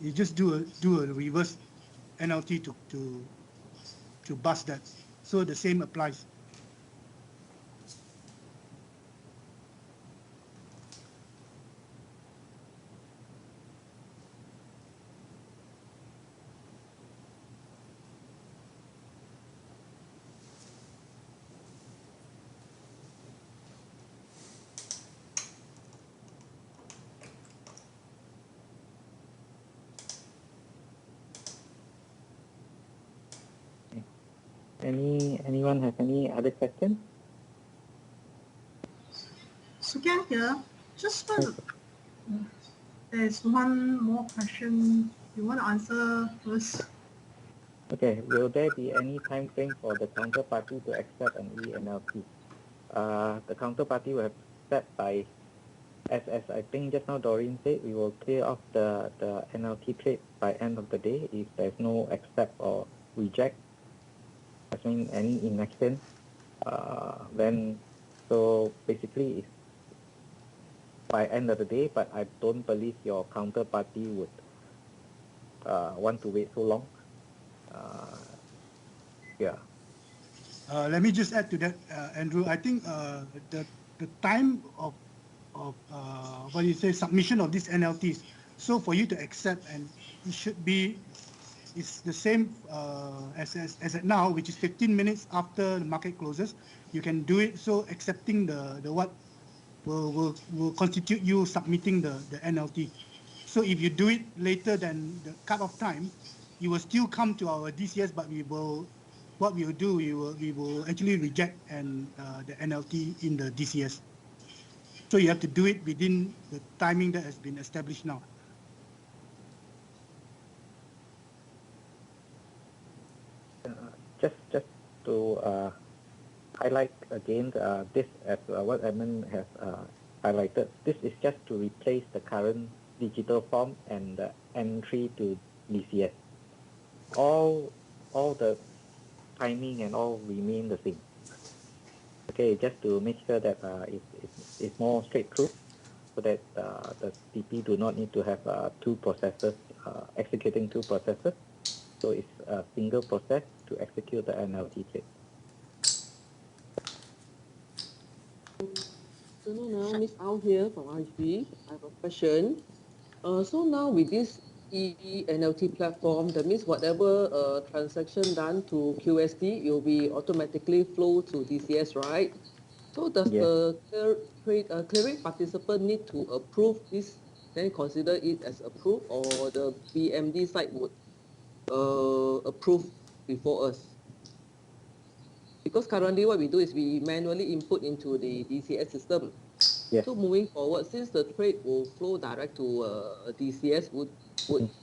You just do a reverse NLT to bust that. So the same applies. Anyone have any other questions? Sukian here. Just want there's one more question you want to answer first. Okay, will there be any time frame for the counterparty to accept an eNLT? The counterparty will have set by as I think just now Doreen said, we will clear off the NLT trade by end of the day if there's no accept or reject. I mean any inaction. Then so basically it's by end of the day, but I don't believe your counterparty would want to wait so long. Yeah. Let me just add to that, Andrew. I think the time of what do you say, submission of these NLTs. So for you to accept, and it should be, it's the same as at now, which is 15 minutes after the market closes. You can do it. So accepting the what will constitute you submitting the NLT. So if you do it later than the cutoff time, you will still come to our DCS, but what we will do, we will actually reject the NLT in the DCS. So you have to do it within the timing that has been established now. Just to highlight again this as what Edmund has highlighted. This is just to replace the current digital form and the entry to DCS. All the timing and all remain the same. Okay, just to make sure that it's more straight through, so that the TP do not need to have two processes executing two processes. So it's a single process to execute the NLT trade. Miss Au here from RHB. I have a question. So now with this eNLT platform, that means whatever transaction done to QST, it will be automatically flow to DCS, right? So does the clearing participant need to approve this, then consider it as approved, or the BMD side would approve before us? Because currently what we do is we manually input into the DCS system. Yes. So moving forward, since the trade will flow direct to DCS, would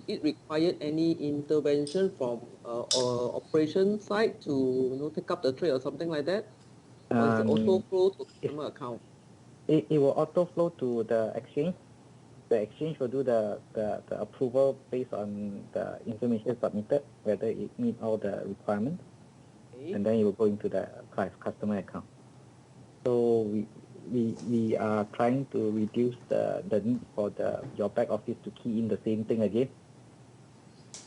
it require any intervention from operation side to take up the trade or something like that? Or is it auto flow to customer account? It will auto flow to the exchange. The exchange will do the approval based on the information submitted, whether it meets all the requirements, and then it will go into the customer account. So we are trying to reduce the need for your back office to key in the same thing again.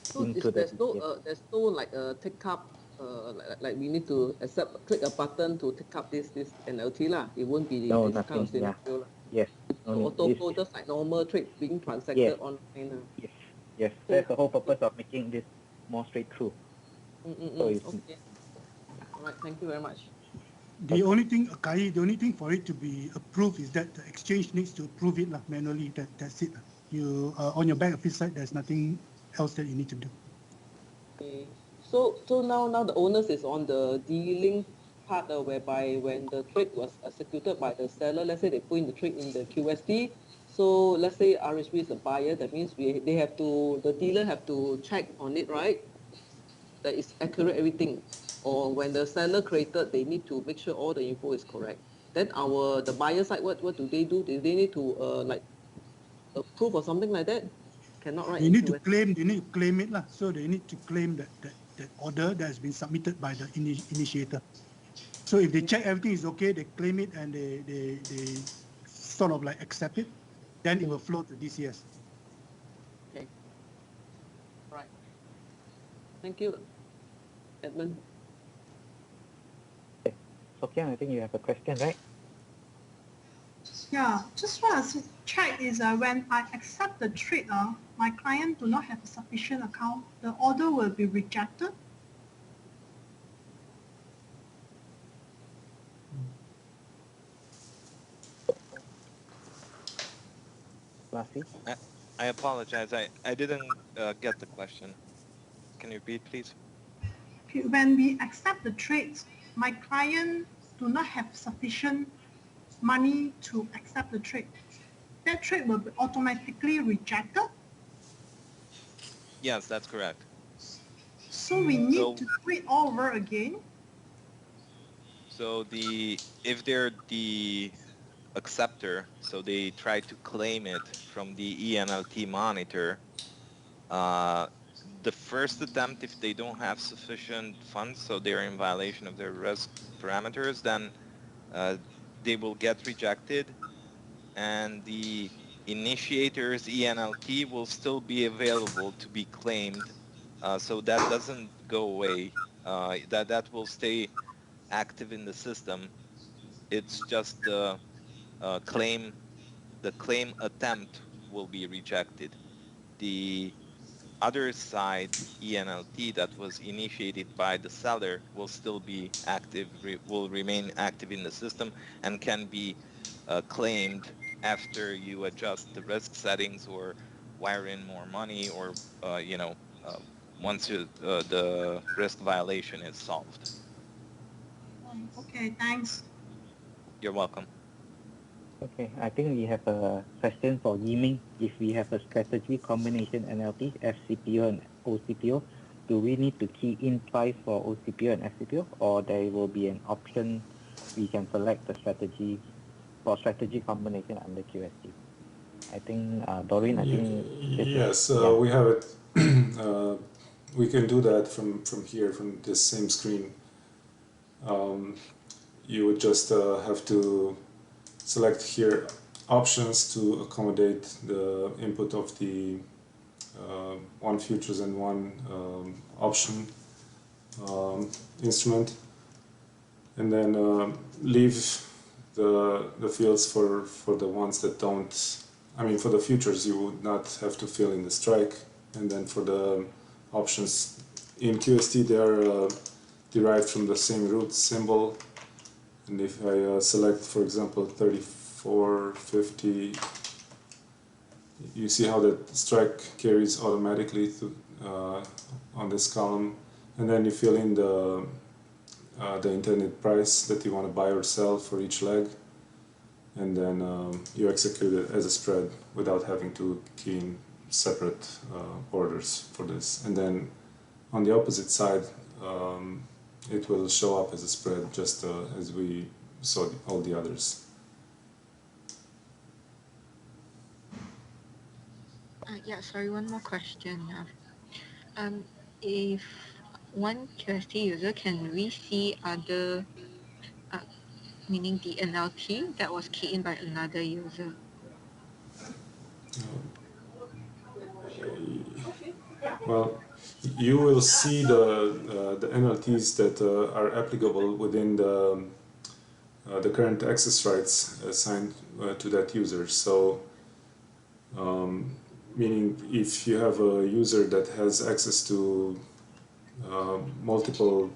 So there's no like take up like we need to click a button to take up this NLT lah. It won't be this kind of scenario lah. Yes. So auto flow just like normal trade being transacted online. Yes. That's the whole purpose of making this more straight through. So okay. All right. Thank you very much. The only thing, Kai, the only thing for it to be approved is that the exchange needs to approve it manually. That's it. You on your back office side, there's nothing else that you need to do. Okay. So now the onus is on the dealing part, whereby when the trade was executed by the seller, let's say they put in the trade in the QST. So let's say RHB is a buyer. That means the dealer have to check on it, right? That it's accurate everything. Or when the seller created, they need to make sure all the info is correct. Then the buyer side, what do they do? Do they need to like approve or something like that? Cannot, right? They need to claim. They need to claim it lah. So they need to claim that order that has been submitted by the initiator. So if they check everything is okay, they claim it and they sort of like accept it, then it will flow to DCS. Okay. Right. Thank you, Edmund. Sofian, I think you have a question, right? Yeah, just want to check is when I accept the trade, my client do not have a sufficient account, the order will be rejected. I apologize. I didn't get the question. Can you repeat, please? When we accept the trades, my client do not have sufficient money to accept the trade. That trade will be automatically rejected. Yes, that's correct. So we need to do it all over again. So if they're the acceptor, so they try to claim it from the eNLT monitor. The first attempt, if they don't have sufficient funds, so they're in violation of their risk parameters, then they will get rejected, and the initiator's eNLT will still be available to be claimed. So that doesn't go away. That will stay active in the system. It's just the claim attempt will be rejected. The other side eNLT that was initiated by the seller will still be active, will remain active in the system, and can be claimed after you adjust the risk settings or wire in more money, or once the risk violation is solved. Okay, thanks. You're welcome. Okay, I think we have a question for Yiming. If we have a strategy combination NLT, FCPO and OCPO, do we need to key in twice for OCPO and FCPO, or there will be an option we can select the strategy for strategy combination under QST? I think, Doreen, I think this yes, is, yeah. we have it. We can do that from here, from this same screen. You would just have to select here options to accommodate the input of the one futures and one option instrument, and then leave the fields for the ones that don't. I mean, for the futures you would not have to fill in the strike, and then for the options in QST they are derived from the same root symbol. And if I select, for example, 3450, you see how the strike carries automatically on this column, and then you fill in the intended price that you want to buy or sell for each leg, and then you execute it as a spread without having to key in separate orders for this. And then on the opposite side, it will show up as a spread, just as we saw all the others. Yeah, sorry, one more question. If one QST user, can we see other, meaning the NLT that was keyed in by another user? Well, you will see the NLTs that are applicable within the current access rights assigned to that user. So, meaning if you have a user that has access to multiple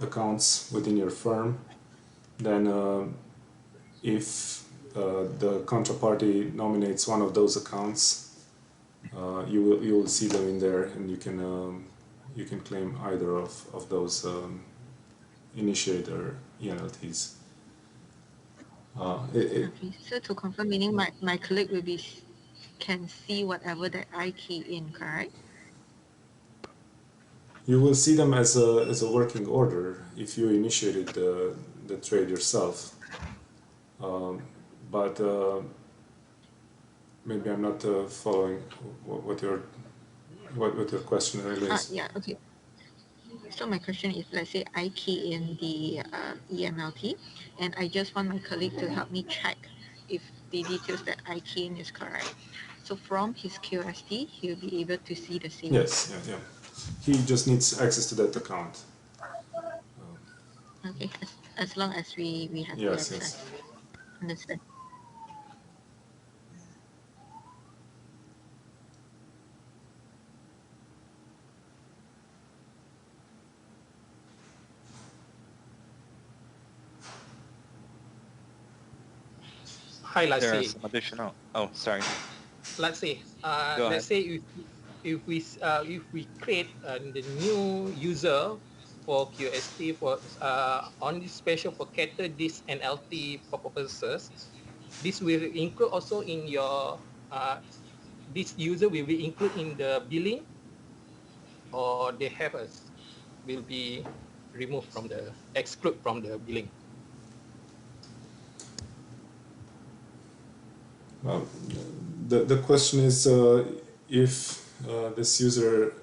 accounts within your firm, then if the contraparty nominates one of those accounts, you will see them in there, and you can claim either of those initiator eNLTs. Okay, so to confirm, meaning my colleague will can see whatever that I key in, correct? You will see them as a working order if you initiated the trade yourself. But maybe I'm not following what your question really is. Yeah, okay. So my question is, let's say I key in the eNLT, and I just want my colleague to help me check if the details that I key in is correct. So from his QST, he'll be able to see the same. Yes, yeah. He just needs access to that account. Okay, as long as we have the access. Yes. Understand. Hi, let's There are say. some additional. Oh, sorry. Let's say. Go let's say if we create the new user for QST for on this special for cater this NLT purposes, this will include also in your this user will be included in the billing, or they have us will be removed from the exclude from the billing. The question is if this user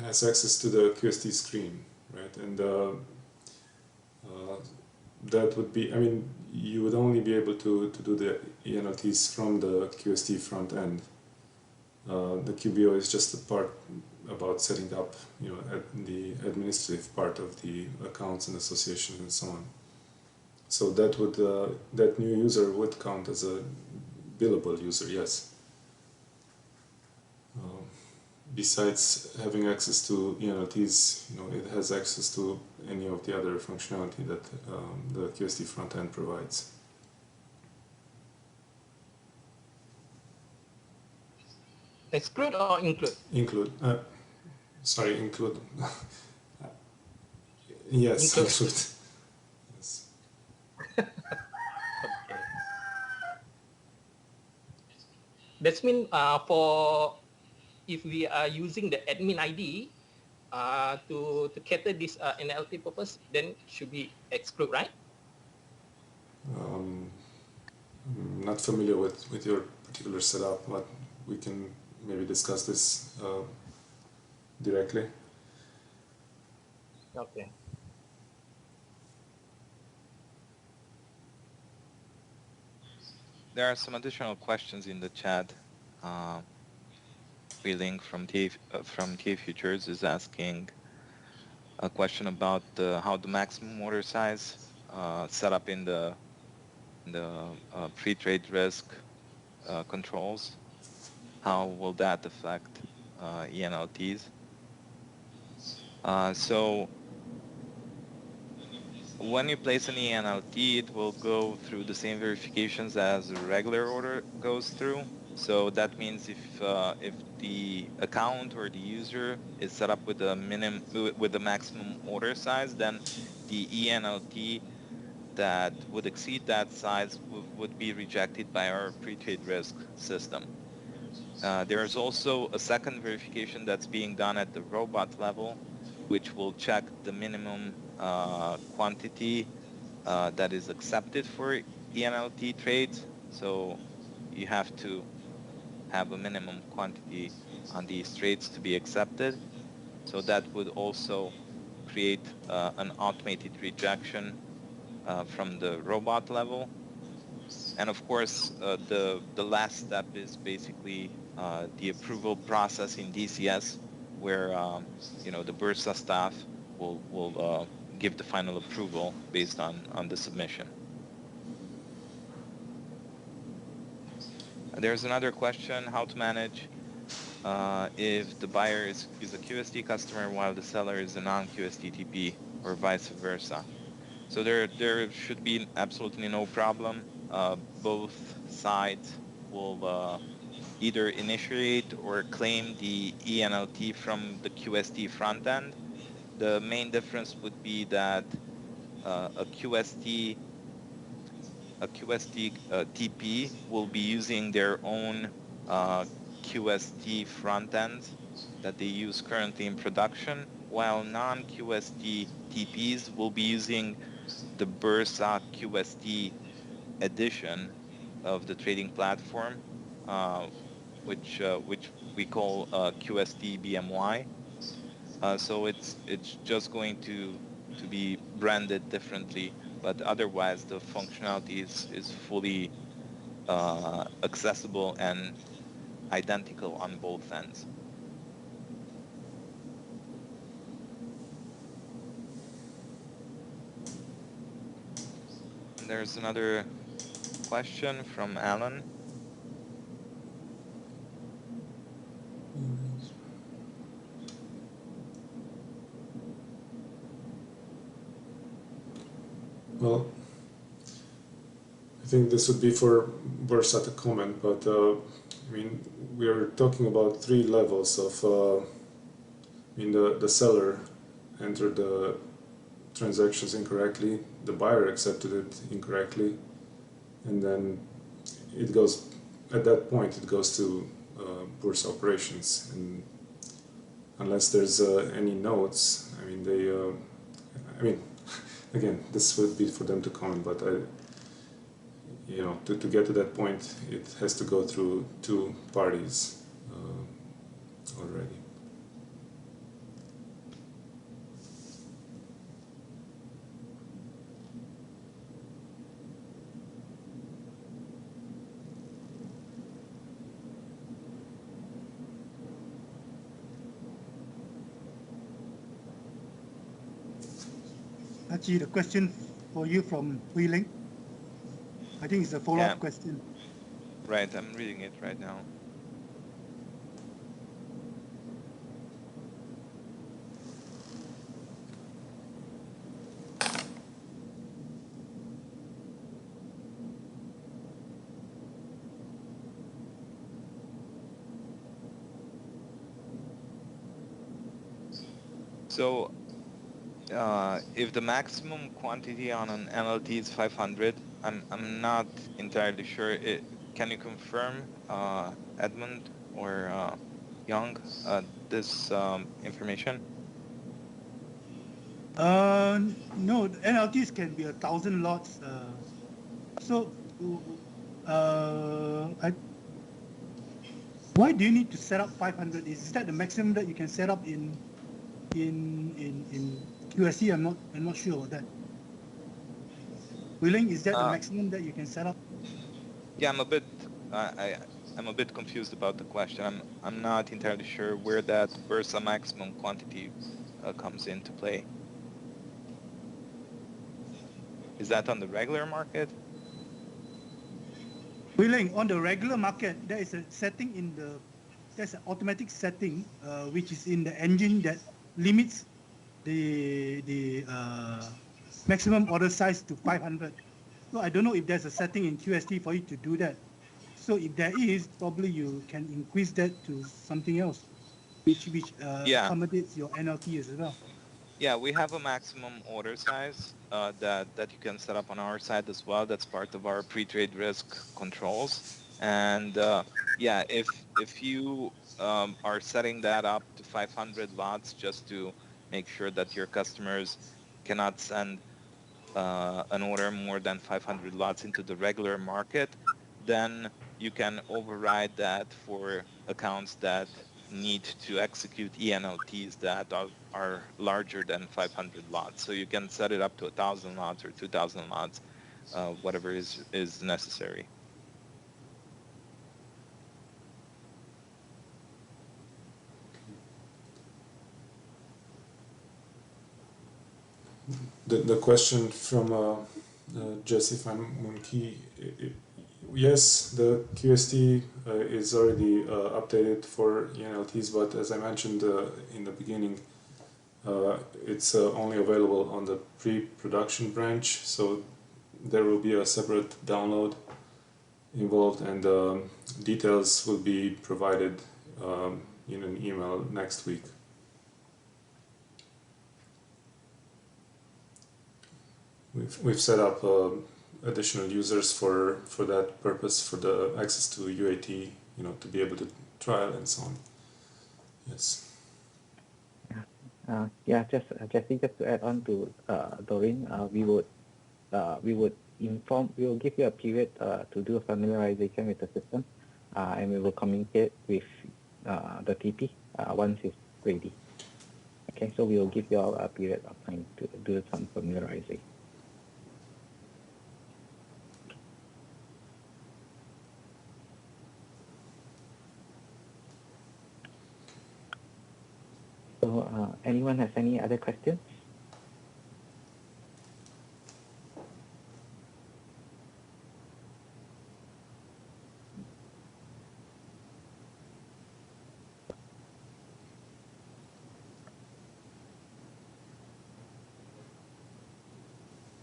has access to the QST screen, right? And that would be, I mean, you would only be able to do the eNLTs from the QST front end. The QBO is just the part about setting up, you know, the administrative part of the accounts and associations and so on. So that would that new user would count as a billable user, yes. Besides having access to eNLTs, you know, it has access to any of the other functionality that the QST front end provides. Exclude or include? Include. Sorry, include. Yes, include. Yes. Okay. That means for if we are using the admin ID to cater this eNLT purpose, then should be exclude, right? I'm not familiar with your particular setup, but we can maybe discuss this directly. Okay. There are some additional questions in the chat. Link from TA Futures is asking a question about how the maximum order size set up in the pre-trade risk controls. How will that affect eNLTs? So when you place an eNLT, it will go through the same verifications as a regular order goes through. So that means if the account or the user is set up with a maximum order size, then the eNLT that would exceed that size would be rejected by our pre-trade risk system. There is also a second verification that's being done at the robot level, which will check the minimum quantity that is accepted for eNLT trades. So you have to have a minimum quantity on these trades to be accepted. So that would also create an automated rejection from the robot level. And of course, the last step is basically the approval process in DCS, where you know, the Bursa staff will give the final approval based on the submission. There's another question: how to manage if the buyer is a QST customer while the seller is a non-QST TP, or vice versa. So there should be absolutely no problem. Both sides will either initiate or claim the eNLT from the QST front end. The main difference would be that a QST TP will be using their own QST front end that they use currently in production, while non-QST TPs will be using the Bursa QST edition of the trading platform, which we call QST BMY. So it's just going to be branded differently, but otherwise the functionality is fully accessible and identical on both ends. And there's another question from Alan. Well, I think this would be for Bursa to comment, but I mean, we are talking about three levels of, I mean, the seller entered the transactions incorrectly, the buyer accepted it incorrectly, and then it goes, at that point, it goes to Bursa operations, and unless there's any notes, I mean, I mean, again, this would be for them to comment, but to get to that point, it has to go through two parties already. Actually, the question for you from Hui Ling. I think it's a follow-up question. Right, I'm reading it right now. So if the maximum quantity on an NLT is 500, I'm not entirely sure. Can you confirm, Edmund or Young, this information? No, the NLTs can be 1,000 lots. Why do you need to set up 500? Is that the maximum that you can set up in QSC? I'm not sure about that. Willing, is that the maximum that you can set up? Yeah, I'm a bit confused about the question. I'm not entirely sure where that Bursa maximum quantity comes into play. Is that on the regular market? Willing, on the regular market, there is a setting there's an automatic setting which is in the engine that limits the maximum order size to 500. So I don't know if there's a setting in QST for you to do that. So if there is, probably you can increase that to something else, which accommodates your NLT as well. Yeah, we have a maximum order size that you can set up on our side as well. That's part of our pre-trade risk controls. And yeah, if you are setting that up to 500 lots just to make sure that your customers cannot send an order more than 500 lots into the regular market, then you can override that for accounts that need to execute eNLTs that are larger than 500 lots. So you can set it up to 1,000 lots or 2,000 lots, whatever is necessary. The question from Jesse Van Munki, yes, the QST is already updated for eNLTs, but as I mentioned in the beginning, it's only available on the pre-production branch, so there will be a separate download involved, and details will be provided in an email next week. We've set up additional users for that purpose, for the access to UAT, to be able to trial and so on. Yes. Yeah, just to add on to Doreen, we will give you a period to do a familiarization with the system, and we will communicate with the TP once it's ready. Okay, so we will give you a period of time to do some familiarization. So anyone has any other questions?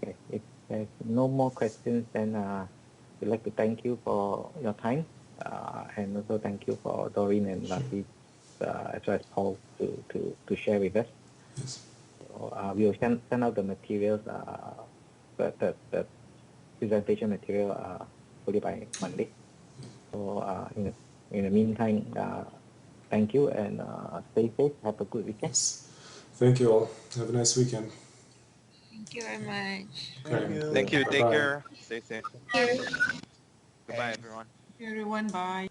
Okay, if there's no more questions, then we'd like to thank you for your time, and also thank you for Doreen and Lassie, as well as Paul to share with us. Yes. So, we will send out the materials, the presentation material fully by Monday. So in the meantime, thank you, and stay safe. Have a good weekend. Yes. Thank you all. Have a nice weekend. Thank you very much. Thank you. Thank you. Take Bye-bye. care. Stay safe. Thank you. Goodbye, everyone. Everyone, bye.